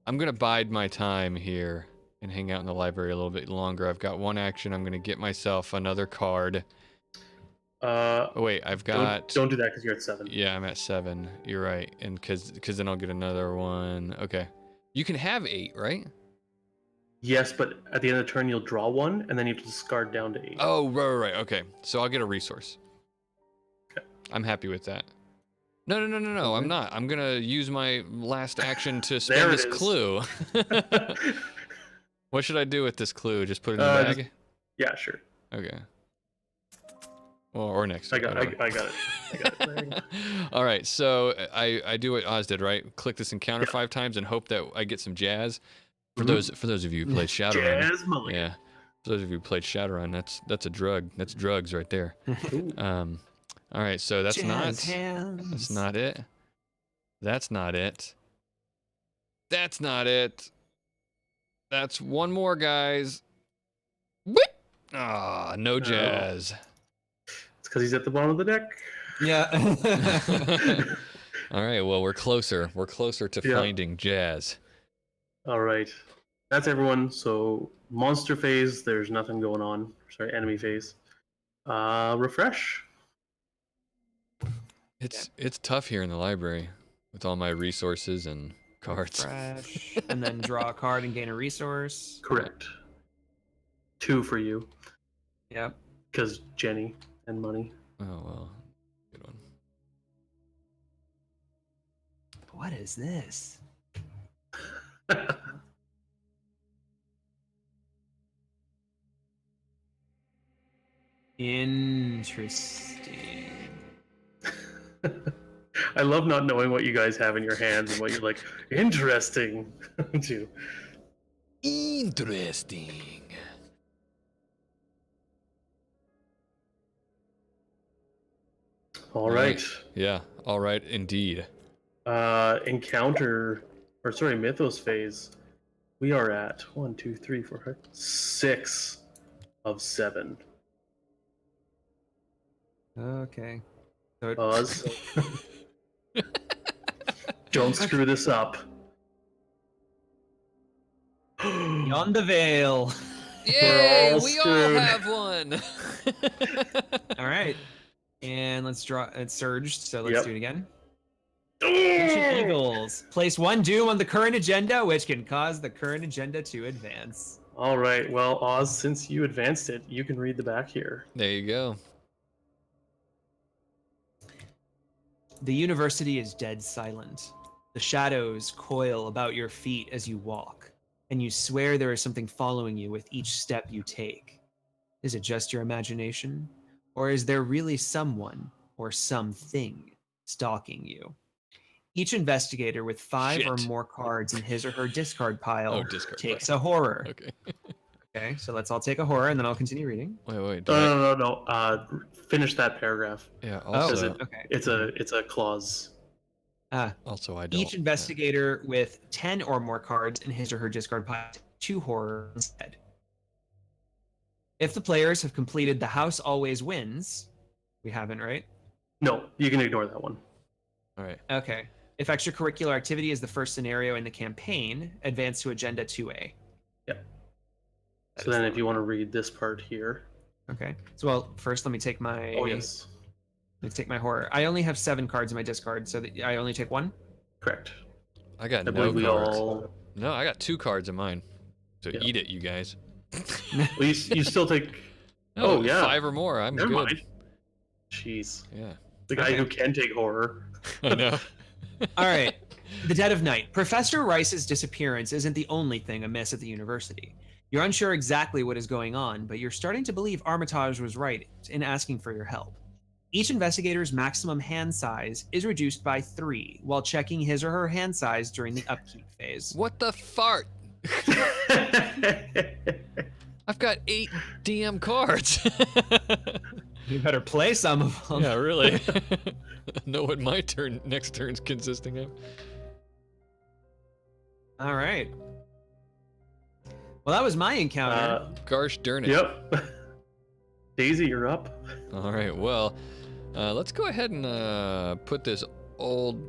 gonna bide my time here and hang out in the library a little bit longer. I've got 1 action. I'm gonna get myself another card. Oh wait, I've got. Don't do that because you're at 7. Yeah, I'm at 7. You're right, and because then I'll get another one. Okay, you can have 8, right? Yes, but at the end of the turn, you'll draw 1, and then you have to discard down to 8. Oh, right. Okay, so I'll get a resource. Okay. I'm happy with that. No. I'm not. I'm gonna use my last action to There spend it this is. clue. What should I do with this clue? Just put it in the bag? Yeah, sure. Okay. Well, or next. I got whatever. it. I got it. There you go. All right, so I do what Oz did, right? Click this encounter 5 times and hope that I get some jazz. For those of you who played Shadowrun, Jazz Mulligan. yeah. For those of you who played Shadowrun, that's a drug. That's drugs right there. Ooh. All right, so that's not Jazz hands. that's not it. That's not it. That's not it. That's 1 more, guys. Whip! Ah, no jazz. It's because he's at the bottom of the deck. Yeah. All right, well, we're closer. We're closer to Yeah. finding jazz. All right. That's everyone. So monster phase, there's nothing going on. Sorry, enemy phase. Refresh. It's tough here in the library with all my resources and cards. Fresh. And then draw a card and gain a resource. Correct. 2 for you, Yep. because Jenny and money. Oh well, good one. What is this? Interesting. I love not knowing what you guys have in your hands and what you're like, interesting, too. Interesting. All right. Yeah. All right. Indeed. Mythos phase. We are at 1, 2, 3, 4, 5, 6 of 7. Okay. So Oz. Don't screw this up. beyond the veil. Yay! all We all screwed. have one. All right. And let's draw. It's surged, so let's Yep. do it again. Ancient Eagles. Place 1 doom on the current agenda, which can cause the current agenda to advance. All right. Well, Oz, since you advanced it, you can read the back here. There you go. The university is dead silent. The shadows coil about your feet as you walk, and you swear there is something following you with each step you take. Is it just your imagination? Or is there really someone or something stalking you? Each investigator with 5 or Shit. more cards in his or her discard pile Oh, discard takes pile. a horror. Okay. Okay, so let's all take a horror, and then I'll continue reading. Wait. No. Finish that paragraph. Yeah. Oh, Also, okay. It's a clause. also I don't. Each investigator with 10 or more cards in his or her discard pile takes 2 horror instead. If the players have completed the house always wins, we haven't, right? No, you can ignore that one. All right. Okay. If extracurricular activity is the first scenario in the campaign, advance to agenda 2A. Yep. That So is then, the if you one. want to read this part here. Okay. So well, first let me take my Oh yes, let's take my horror. I only have 7 cards in my discard, so that I only take 1. correct. I got I no believe we cards. all. No, I got 2 cards in mine. So Yeah. eat it, you guys. Well, you still take. No, Oh, yeah. 5 or more. I'm Never good. mind. Jeez, Yeah. the guy Okay. who can take horror. I know. All right. The dead of night. Professor Rice's disappearance isn't the only thing amiss at the university. You're unsure exactly what is going on, but you're starting to believe Armitage was right in asking for your help. Each investigator's maximum hand size is reduced by 3 while checking his or her hand size during the upkeep phase. What the fart? I've got 8 DM cards. You better play some of them. Yeah, really. Know what my next turn's consisting of. All right. Well, that was my encounter. Gosh darn it. Yep. Daisy, you're up. All right, well, let's go ahead and put this old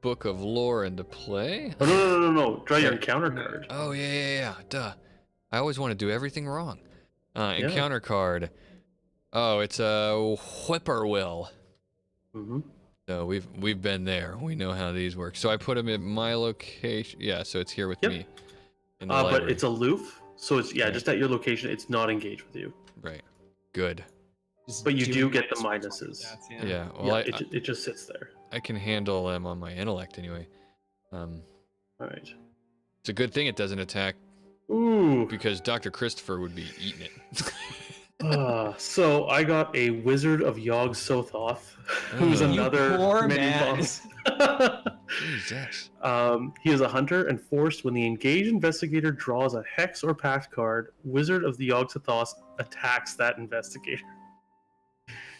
book of lore into play. Oh, no. Draw your encounter card. Oh, yeah. Duh. I always want to do everything wrong. Encounter card. Oh, it's a whippoorwill. Mm-hmm. So we've been there. We know how these work. So I put them at my location. Yeah, so it's here with Yep. me. In the But library. it's aloof, so it's Okay. just at your location. It's not engaged with you. Right. Good. Just but you doing do get the minus minuses. stats, Yeah. Well, Yeah, it just sits there. I can handle them on my intellect anyway. All right. It's a good thing it doesn't attack Ooh. because Dr. Christopher would be eating it. So I got a Wizard of Yog Sothoth, who's Oh. You another poor mini man. boss. Jesus. He is a hunter and forced when the engaged investigator draws a hex or pact card, Wizard of the Yog Sothoth attacks that investigator.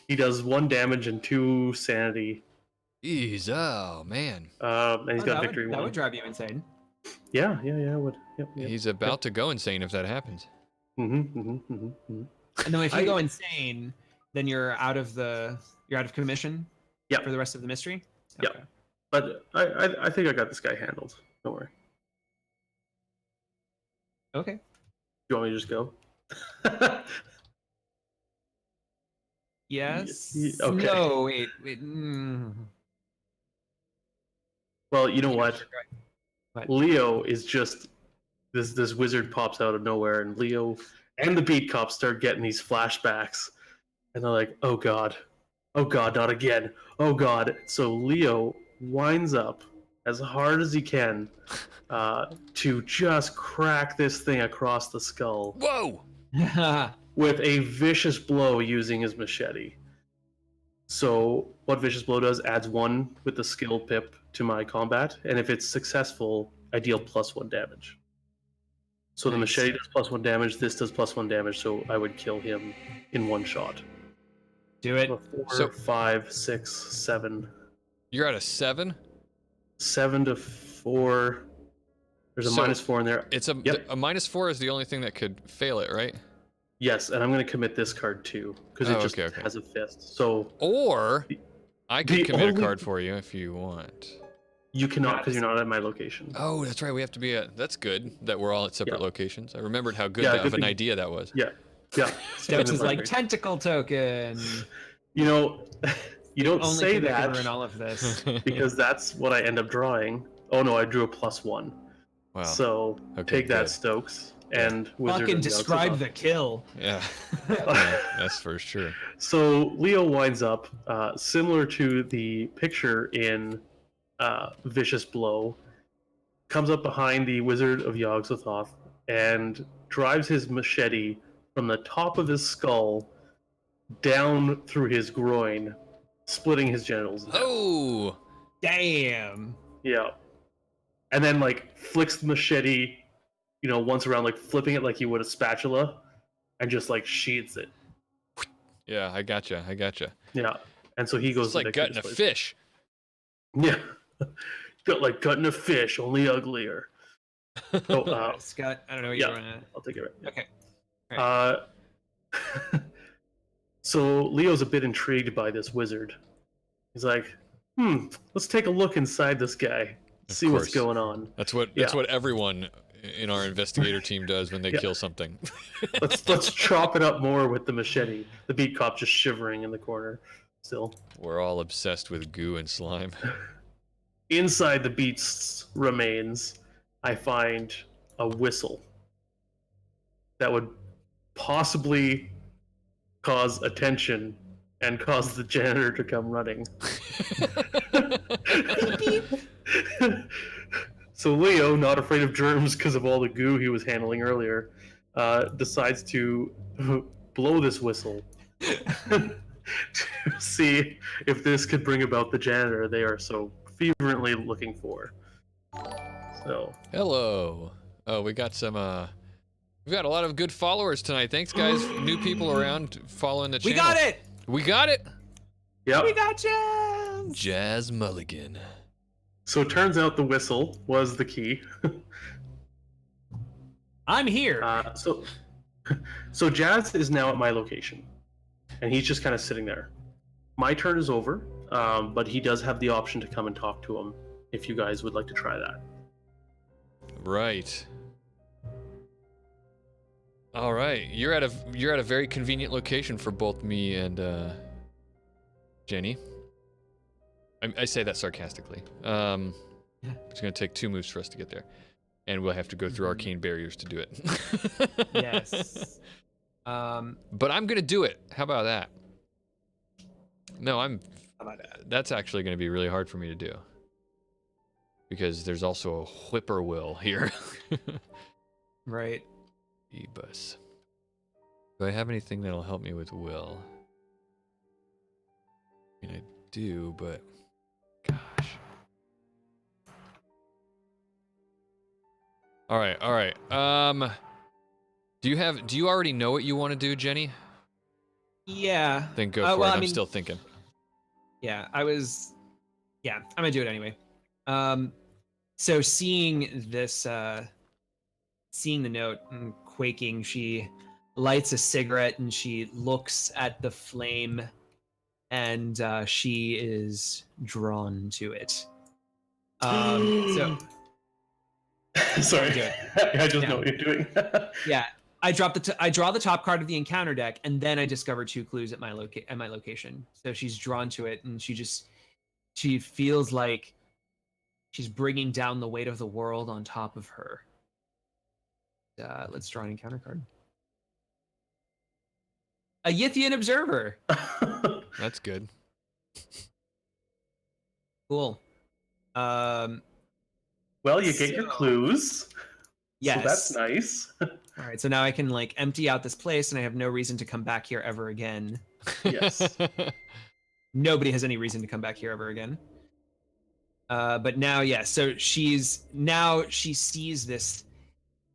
He does 1 damage and 2 sanity. Jeez, oh man. And he's got victory That 1. would drive you insane. Yeah, it would. Yep. He's about to go insane if that happens. And then if you go insane, then you're out of commission. Yep. For the rest of the mystery. Yep. Okay. But I think I got this guy handled. Don't worry. Okay. You want me to just go? Yes. Okay. No. Wait. Well, you know what? What? Leo is just this wizard pops out of nowhere, and Leo and the beat cops start getting these flashbacks, and they're like, oh god, not again, oh god. So Leo winds up as hard as he can to just crack this thing across the skull. Whoa! With a vicious blow using his machete. So what vicious blow does, adds 1 with the skill pip to my combat, and if it's successful, I deal +1 damage. So the machete does +1 damage, this does +1 damage, so I would kill him in 1 shot. Do it. 4, 5, 6, 7. You're at a 7? 7 to 4. There's a -4 in there. It's a -4 is the only thing that could fail it, right? Yes, and I'm going to commit this card too, because it just has a fist. So, or I could commit a card for you if you want. You cannot, because you're not at my location. Oh, that's right. We have to be at. That's good that we're all at separate locations. I remembered how good of an idea that was. Yeah. Steps is like tentacle token. You know, you don't Only say that in all of this because that's what I end up drawing. Oh no, I drew a +1. Wow. So take that, Stokes. And Wizard fucking describe the kill. Yeah. That's for sure. So Leo winds up similar to the picture in Vicious Blow, comes up behind the Wizard of Yogg-Sothoth and drives his machete from the top of his skull down through his groin, splitting his genitals. Oh, damn. Yeah. And then like flicks the machete, once around, like flipping it like he would a spatula, and just like sheathes it. Yeah, I gotcha. Yeah. And so he goes. It's like gutting a fish. Yeah. Like gutting a fish, only uglier. Oh, Scott, I don't know what you're doing. I'll take it. Okay. Right. So Leo's a bit intrigued by this wizard. He's like, let's take a look inside this guy, see what's going on. That's what everyone in our investigator team does when they kill something. let's chop it up more with the machete. The beat cop just shivering in the corner still. We're all obsessed with goo and slime. Inside the beast's remains, I find a whistle that would possibly cause attention and cause the janitor to come running. So Leo, not afraid of germs because of all the goo he was handling earlier, decides to blow this whistle to see if this could bring about the janitor they are so fervently looking for. So hello. Oh, we got some we've got a lot of good followers tonight. Thanks guys. New people around following the channel. We got it. Yep. We got Jazz. Jazz Mulligan. So it turns out the whistle was the key. I'm here. So Jazz is now at my location, and he's just kind of sitting there. My turn is over, but he does have the option to come and talk to him if you guys would like to try that. Right. All right. You're at a very convenient location for both me and Jenny. I say that sarcastically. It's going to take 2 moves for us to get there. And we'll have to go through arcane barriers to do it. Yes. But I'm going to do it. How about that? No, that's actually going to be really hard for me to do. Because there's also a whippoorwill here. Right. E-bus. Do I have anything that'll help me with will? I mean, I do, but... Gosh. All right. Do you already know what you want to do, Jenny? Yeah. Then go for it. I'm still thinking. Yeah, I'm gonna do it anyway. So seeing this, seeing the note and quaking, she lights a cigarette and she looks at the flame, and she is drawn to it. So sorry, I just know what you're doing. Yeah, I draw the top card of the encounter deck, and then I discover 2 clues at my location. So she's drawn to it, and she feels like she's bringing down the weight of the world on top of her. Let's draw an encounter card. A Yithian observer. That's good. Cool. Well, you get your So- clues. Yes. So that's nice. All right, so now I can like empty out this place, and I have no reason to come back here ever again. Yes. Nobody has any reason to come back here ever again. But now, yeah. So she sees this.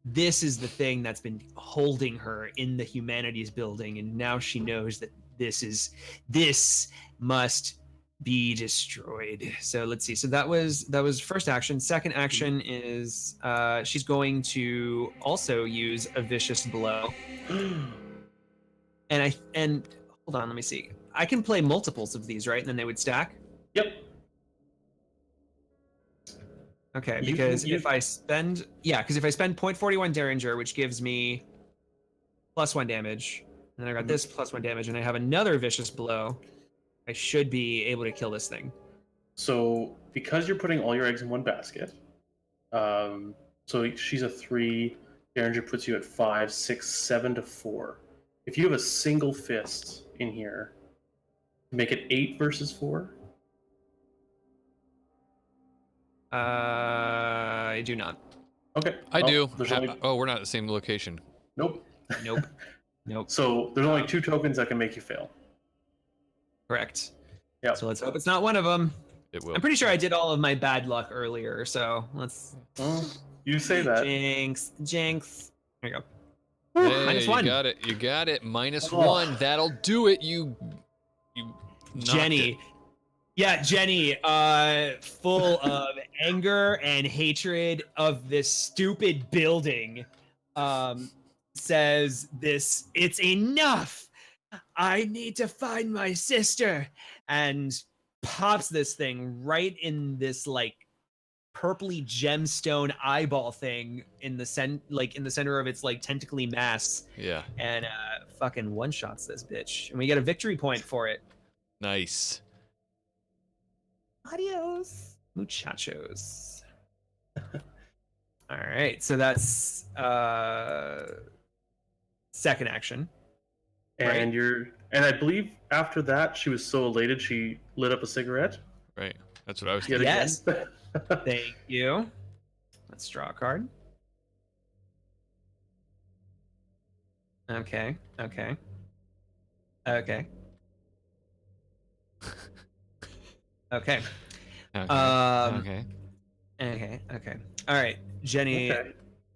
This is the thing that's been holding her in the humanities building, and now she knows that this must be destroyed. So let's see. So that was first action. Second action is she's going to also use a vicious blow. And hold on, let me see. I can play multiples of these, right? And then they would stack. Yep. Okay, You because can- you- if I spend 0.41 Derringer, which gives me +1 damage, and then I got this +1 damage, and I have another vicious blow, I should be able to kill this thing. So because you're putting all your eggs in one basket, so she's a 3. Derringer puts you at 5, 6, 7 to 4. If you have a single fist in here, make it 8 versus 4. I do not. Okay. I well, do. There's only... Oh, we're not at the same location. Nope. Nope. Nope. So there's only 2 tokens that can make you fail. Correct. Yeah. So let's hope it's not one of them. It will. I'm pretty sure I did all of my bad luck earlier, so let's. You say that. Jinx. There you go. Hey, -1. You got it. You got it. Oh. -1. That'll do it. You. knocked Jenny. it. Yeah, Jenny, full of anger and hatred of this stupid building, says this, it's enough. I need to find my sister, and pops this thing right in this like purpley gemstone eyeball thing in the center of its like tentacly mass, Yeah. and fucking one-shots this bitch, and we get a victory point for it. Nice. Adios, muchachos. All right, so that's second action. And I believe after that she was so elated she lit up a cigarette. Right. That's what I was Yet thinking. Yes. again. Thank you. Let's draw a card. Okay. Okay. Okay. Okay. Okay. Okay. Okay. Okay. All right, Jenny. Okay.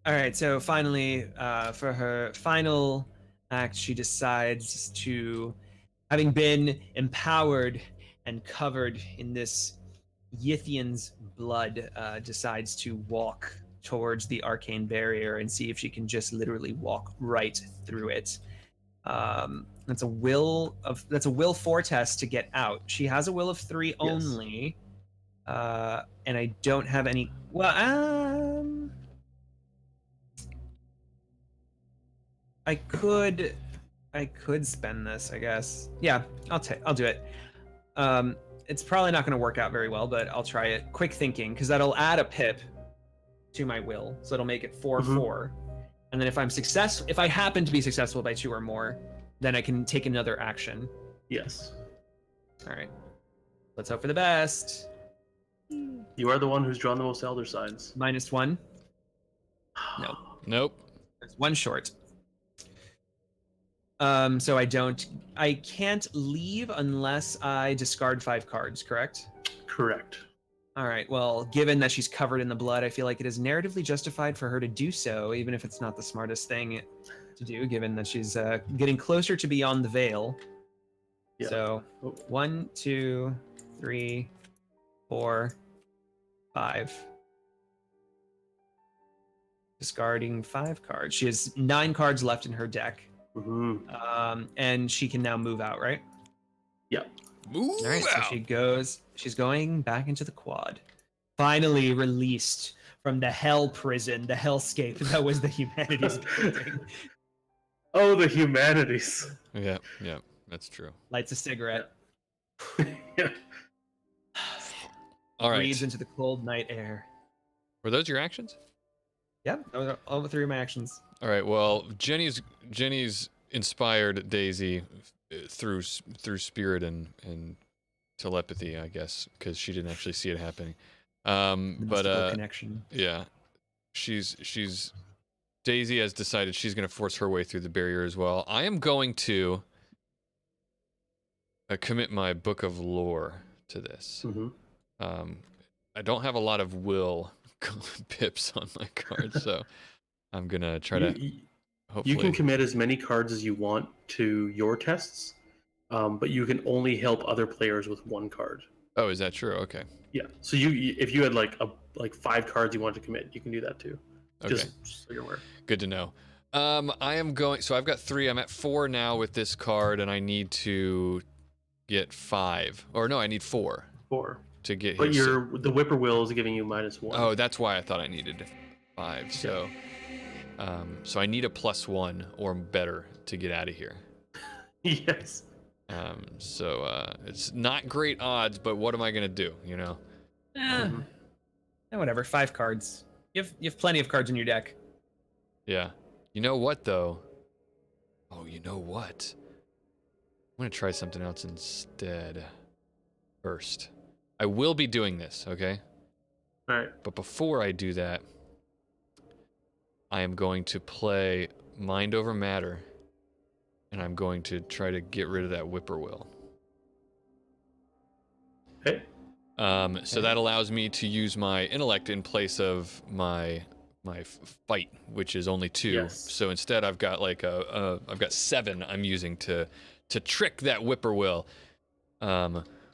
All right, so finally, for her final act, she decides to, having been empowered and covered in this Yithian's blood, decides to walk towards the arcane barrier and see if she can just literally walk right through it. That's a will 4 test to get out. She has a will of 3 only, and I don't have any. Well, I could spend this, I guess. Yeah, I'll do it. It's probably not going to work out very well, but I'll try it. Quick thinking, because that'll add a pip to my will, so it'll make it 4/4. And then if I happen to be successful by 2 or more, then I can take another action. Yes. All right. Let's hope for the best. You are the one who's drawn the most elder signs. -1. No. Nope. There's 1 short. So I can't leave unless I discard 5 cards, correct? Correct. All right. Well, given that she's covered in the blood, I feel like it is narratively justified for her to do so, even if it's not the smartest thing to do, given that she's getting closer to beyond the veil. Yeah. So 1, 2, 3, 4, 5. Discarding 5 cards. She has 9 cards left in her deck. And she can now move out, right? Yeah. Move All right, out. so she's going back into the quad. Finally released from the hell prison, the hellscape that was the humanities building. Oh, the humanities. Yeah. Yeah. That's true. Lights a cigarette, Yeah. All right. breathes into the cold night air. Were those your actions? Yeah, those are all 3 of my actions. All right. Well, Jenny's inspired Daisy through spirit and telepathy, I guess, because she didn't actually see it happening. Mystical connection. Yeah, she's Daisy has decided she's going to force her way through the barrier as well. I am going to commit my book of lore to this. I don't have a lot of will pips on my card, so I'm gonna try to. Hopefully, you can commit as many cards as you want to your tests, but you can only help other players with one card. Oh, is that true? Okay. Yeah. So if you had like 5 cards you want to commit, you can do that too. Okay. Just so you're aware. Good to know. I am going. So I've got 3. I'm at 4 now with this card, and I need to get 5. Or no, I need 4. 4 to get. But the whippoorwill is giving you -1. Oh, that's why I thought I needed 5. So, so I need a +1 or better to get out of here. Yes. So it's not great odds, but what am I gonna do? You know. Yeah, whatever. 5 cards. You have plenty of cards in your deck. Yeah. You know what though? Oh, you know what? I'm gonna try something else instead. First, I will be doing this, okay? All right. But before I do that, I am going to play Mind Over Matter, and I'm going to try to get rid of that whippoorwill. Okay. So that allows me to use my intellect in place of my fight, which is only 2. Yes. So instead, I've got like I've got 7 I'm using to trick that whippoorwill.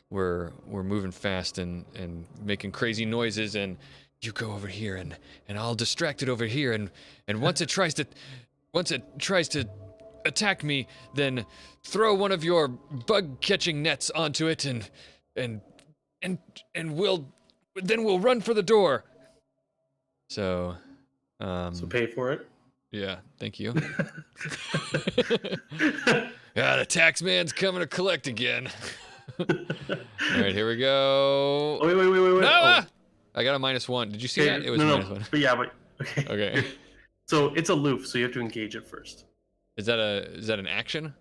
We're moving fast and making crazy noises, and you go over here and I'll distract it over here, and once it tries to attack me, then throw one of your bug catching nets onto it, and we'll run for the door. So So pay for it. Yeah, thank you. The tax man's coming to collect again. All right, here we go. Oh, wait. No! Oh. I got a -1. Did you see that? It was no. -1. But yeah, but okay. Okay. So it's aloof, so you have to engage it first. Is that an action?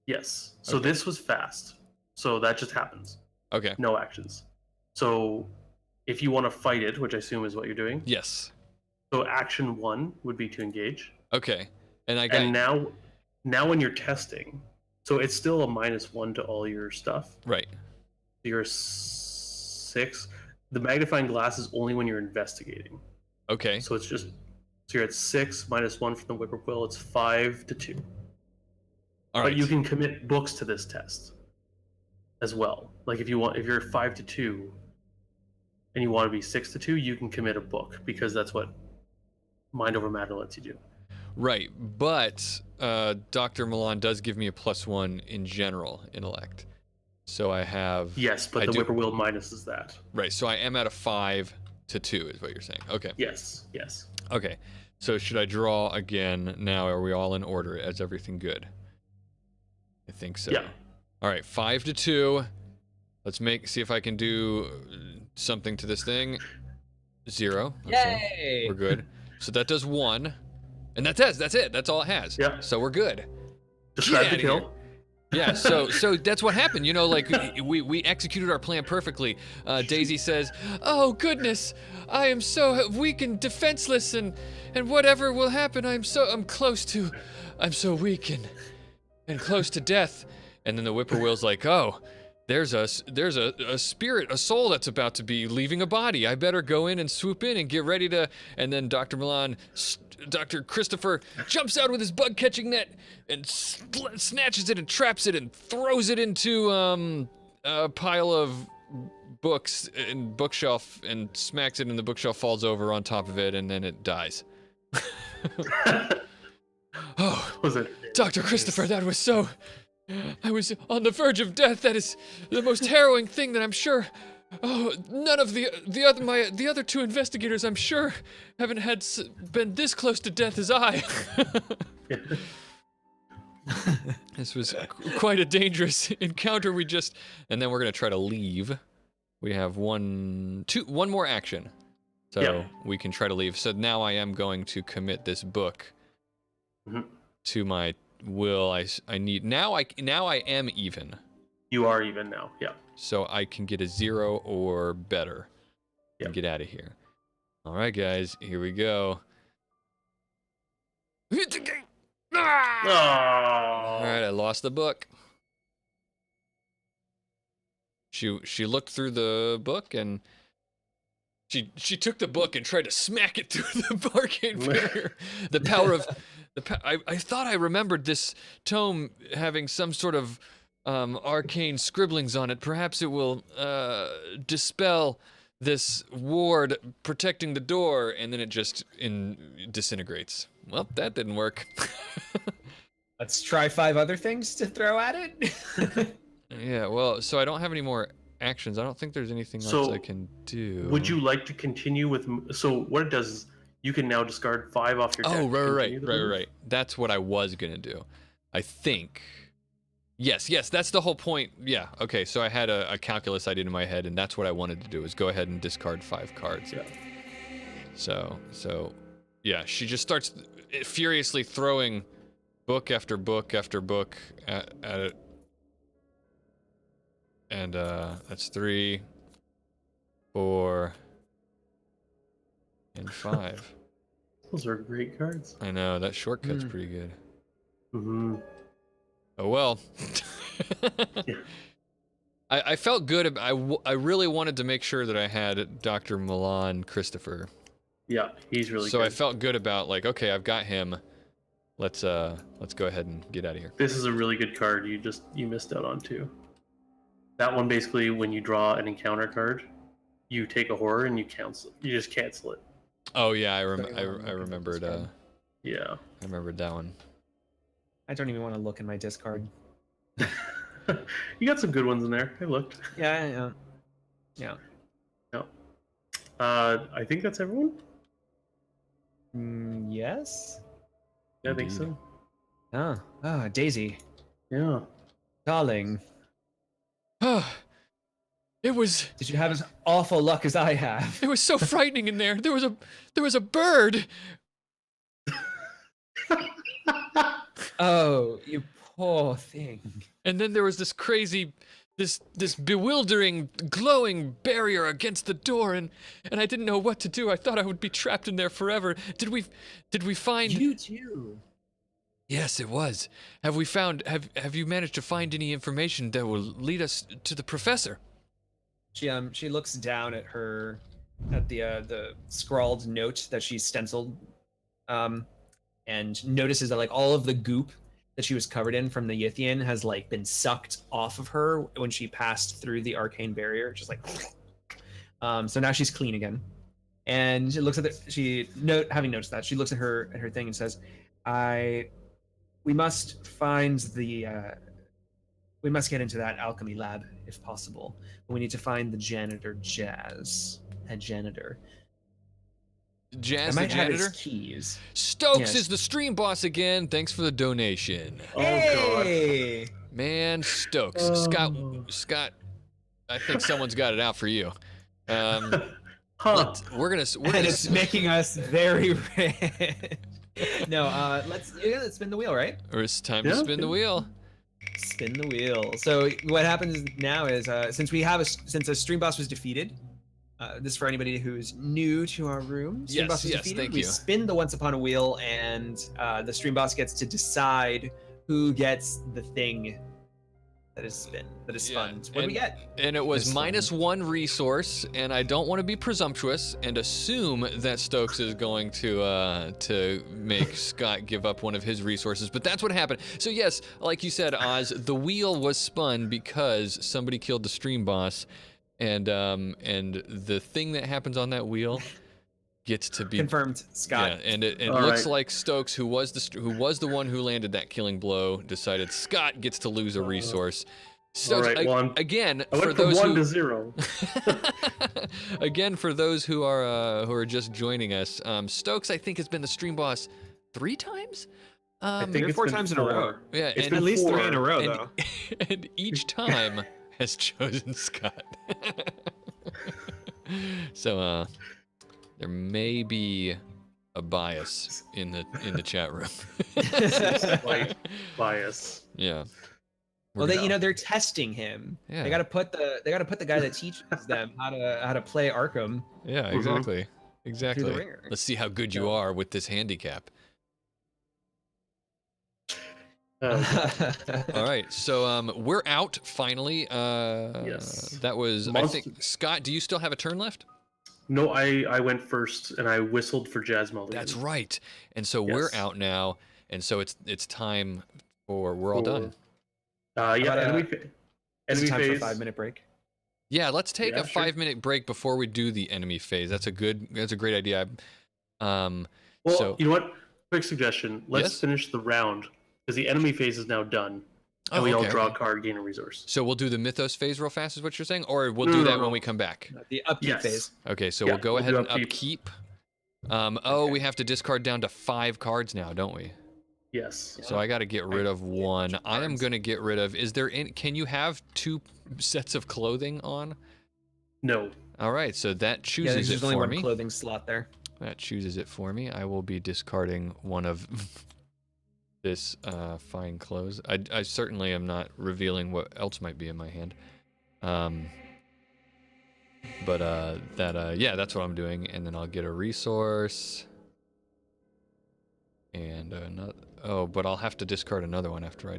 Yes. So Okay. this was fast. So that just happens. Okay. No actions. So if you want to fight it, which I assume is what you're doing. Yes. So action 1 would be to engage. Okay. And I got. And now when you're testing, so it's still a -1 to all your stuff. Right. You're 6. The magnifying glass is only when you're investigating. Okay. So it's just you're at 6 -1 from the whippoorwill. It's 5 to 2. All right. But you can commit books to this test as well. Like if you're 5 to 2 and you want to be 6 to 2, you can commit a book because that's what Mind Over Matter lets you do. Right, but Dr. Milan does give me a +1 in general intellect. So I have. Yes, but the whippoorwill minuses that. Right, so I am at a 5 to 2 is what you're saying. Okay. Yes. Okay. So should I draw again now? Are we all in order? Is everything good? I think so. Yeah. All right, 5 to 2. Let's see if I can do something to this thing. 0. Okay. Yay! We're good. So that does 1. And that's it. That's all it has. Yeah. So we're good. Describe Get the outta kill. here. Yeah, so that's what happened. You know, like we executed our plan perfectly. Daisy says, "Oh goodness, I am so weak and defenseless, and whatever will happen, I'm so weak and close to death." And then the whippoorwill's like, "Oh, there's a spirit, a soul that's about to be leaving a body. I better go in and swoop in and get ready to." And then Dr. Christopher jumps out with his bug catching net and snatches it and traps it and throws it into a pile of books and bookshelf and smacks it, and the bookshelf falls over on top of it, and then it dies. Oh, Was it? Dr. Christopher, that was so. I was on the verge of death. That is the most harrowing thing that I'm sure. Oh, none of the other 2 investigators, I'm sure, haven't been this close to death as I. This was quite a dangerous encounter. And then we're gonna try to leave. We have one more action, so we can try to leave. So now I am going to commit this book to my I need now I am even, You are even now. Yeah. so I can get a 0 or better and Yep. get out of here. All right, guys, here we go. Hit the gate. Ah! All right, I lost the book. She looked through the book and she took the book and tried to smack it through the arcane barrier. The power of I thought I remembered this tome having some sort of arcane scribblings on it. Perhaps it will dispel this ward protecting the door, and then it just disintegrates. Well, that didn't work. Let's try 5 other things to throw at it. Yeah, well, so I don't have any more actions. I don't think there's anything else So, I can do. Would you like to continue with? So what it does is you can now discard 5 off your deck. Oh, to continue right. the move. That's what I was gonna do. I think. Yes, that's the whole point. Yeah, okay, so I had a calculus idea in my head, and that's what I wanted to do, is go ahead and discard 5 cards. Yeah. So, yeah, she just starts furiously throwing book after book after book at it. And, that's 3, 4, and 5. Those are great cards. I know, that shortcut's pretty good. Mm-hmm. Oh well. Yeah. I felt good. I really wanted to make sure that I had Dr. Milan Christopher. Yeah, he's really So good. I felt good about, like, okay, I've got him. Let's go ahead and get out of here. This is a really good card. You missed out on too. That one basically, when you draw an encounter card, you take a horror and you cancel. You just cancel it. Oh yeah, I remembered. Yeah. I remembered that one. I don't even want to look in my discard. You got some good ones in there. I looked. Yeah. Yeah. I think that's everyone. Yes. Yeah, I think Indeed. so. Daisy, Yeah. darling, It was did you have as awful luck as I have? it was so frightening in there. There was a bird. Oh, you poor thing. And then there was this crazy, this bewildering, glowing barrier against the door, and I didn't know what to do. I thought I would be trapped in there forever. Did we find? You too. Yes, it was. Have you managed to find any information that will lead us to the professor? She looks down at the scrawled note that she stenciled, and notices that, like, all of the goop that she was covered in from the Yithian has, like, been sucked off of her when she passed through the arcane barrier, just like so now she's clean again. And she looks at having noticed that, she looks at her thing and says, we must get into that alchemy lab if possible. But we need to find the janitor, head janitor. Jazz I the might have his janitor? keys. Stokes Yes. is the stream boss again. Thanks for the donation. Oh Hey! Man, Stokes. Oh. Scott, I think someo's got it out for you. god. Huh. We're gonna And it's making us very rich. No, let's spin the wheel, right? or it's time to Yeah, spin the yeah. wheel. Spin the wheel. So what happens now is, since a stream boss was defeated, this is for anybody who's new to our room. Stream Yes, boss was yes, defeated. thank We you. spin the once upon a wheel, and the stream boss gets to decide who gets the thing that is spun. What do we get? And it was This -1 resource, and I don't want to be presumptuous and assume that Stokes is going to make Scott give up one of his resources, but that's what happened. So yes, like you said, Oz, the wheel was spun because somebody killed the stream boss, and the thing that happens on that wheel gets to be Confirmed, Scott. Yeah, and it All looks right. like Stokes, who was the one who landed that killing blow, decided Scott gets to lose a resource. Stokes, right, well, again, I for went from those 1 who to 0. again, for those who are just joining us, Stokes, I think, has been the stream boss 3 times. I think Three or it's 4 been times in a row. 4. Yeah, It's and, been At least 3 4. in a row, and, though. and each time has chosen Scott. So there may be a bias in the chat room. Slight bias. Yeah. Well, they're testing him. Yeah. They gotta put the guy that teaches them how to play Arkham. Yeah, exactly. Exactly. ringer. Let's see how good you are with this handicap. All right, so we're out finally. Yes. That was, I think, Scott, do you still have a turn left? No, I went first, and I whistled for Jazz Mulligan. That's right. And so we're out now, and so it's time for, we're all done. Enemy It's time phase. for a 5-minute break. Yeah, let's take a sure. 5-minute break before we do the enemy phase. That's a great idea. Well, so, you know what? Quick suggestion. Let's Yes? finish the round, because the enemy phase is now done. And we all draw a card, gain a resource. So we'll do the Mythos phase real fast, is what you're saying? Or we'll do that when we come back? The upkeep phase. Okay, so Yeah, we'll go we'll ahead do and upkeep. We have to discard down to 5 cards now, don't we? Yes. So I got to get rid of 1. I am going to get rid of, can you have 2 sets of clothing on? No. All right, so that chooses There's it only for one me. clothing slot there. That chooses it for me. I will be discarding one of this fine clothes. I certainly am not revealing what else might be in my hand. Yeah, that's what I'm doing. And then I'll get a resource. And but I'll have to discard another one after I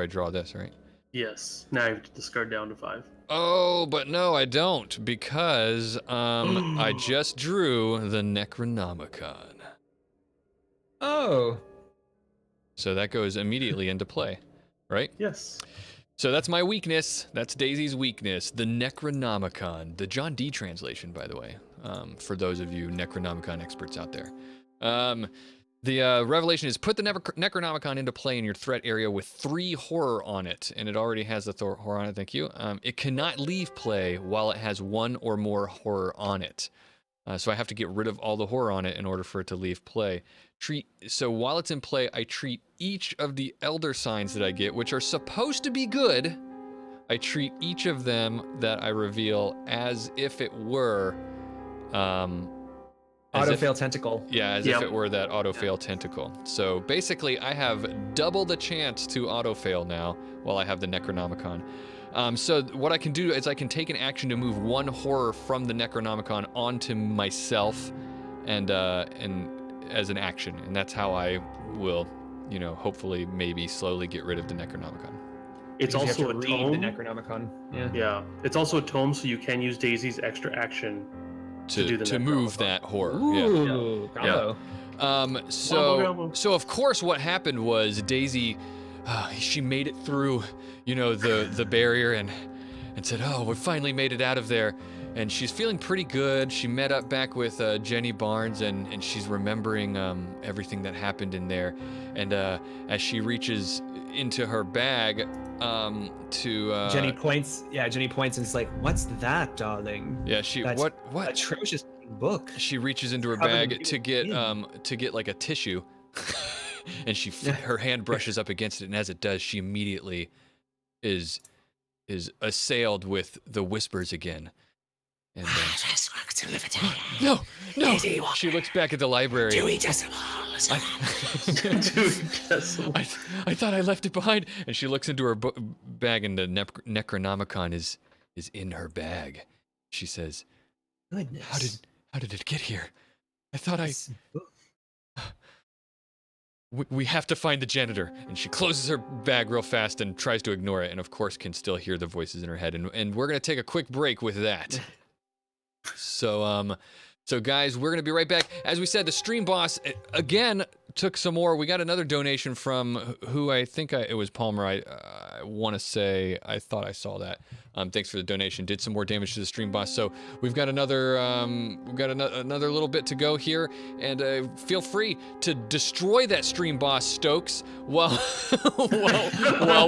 draw this, right? Yes. Now I have to discard down to 5. Oh, but no, I don't, because I just drew the Necronomicon. Oh. So that goes immediately into play, right? Yes. So that's my weakness. That's Daisy's weakness, the Necronomicon. The John Dee translation, by the way, for those of you Necronomicon experts out there. The revelation is put the Necronomicon into play in your threat area with 3 horror on it, and it already has the horror on it, thank you. It cannot leave play while it has 1 or more horror on it. So I have to get rid of all the horror on it in order for it to leave play. So while it's in play, I treat each of the Elder Signs that I get, which are supposed to be good, I treat each of them that I reveal as if it were... Auto-fail tentacle. Yeah, as if it were that auto-fail tentacle. So basically, I have double the chance to auto-fail now while I have the Necronomicon. So what I can do is I can take an action to move 1 horror from the Necronomicon onto myself and as an action. And that's how I will, hopefully maybe slowly get rid of the Necronomicon. It's also a tome. The Necronomicon. Yeah. It's also a tome, so you can use Daisy's extra action to move that horror. Ooh, yeah. So of course what happened was Daisy, she made it through, the barrier and said, "Oh, we finally made it out of there." And she's feeling pretty good. She met up back with Jenny Barnes and she's remembering everything that happened in there. And as she reaches into her bag to Jenny points and is like, "What's that, darling?" Yeah, what atrocious book. She reaches into her bag to get like a tissue. And her hand brushes up against it, and as it does, she immediately is assailed with the whispers again. And no. She looks back at the library. Dewey Decimal. I thought I left it behind. And she looks into her bag, and the Necronomicon is in her bag. She says, "Goodness. How did it get here? I thought we have to find the janitor." And she closes her bag real fast and tries to ignore it, and of course can still hear the voices in her head. And we're gonna take a quick break with that. So guys, we're gonna be right back. As we said, the stream boss again took some more. We got another donation from who I think it was Palmer. I want to say I thought I saw that. Thanks for the donation. Did some more damage to the stream boss. So we've got another another little bit to go here, and feel free to destroy that stream boss, Stokes, while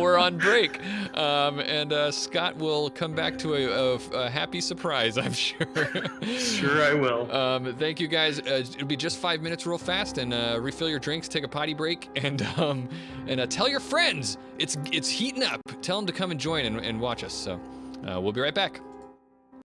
we're on break. And Scott will come back to a happy surprise, I'm sure. Sure, I will. Thank you guys. It'll be just 5 minutes, real fast, and refill your drinks, take a potty break, and tell your friends. It's heating up. Tell them to come and join and watch us. So we'll be right back.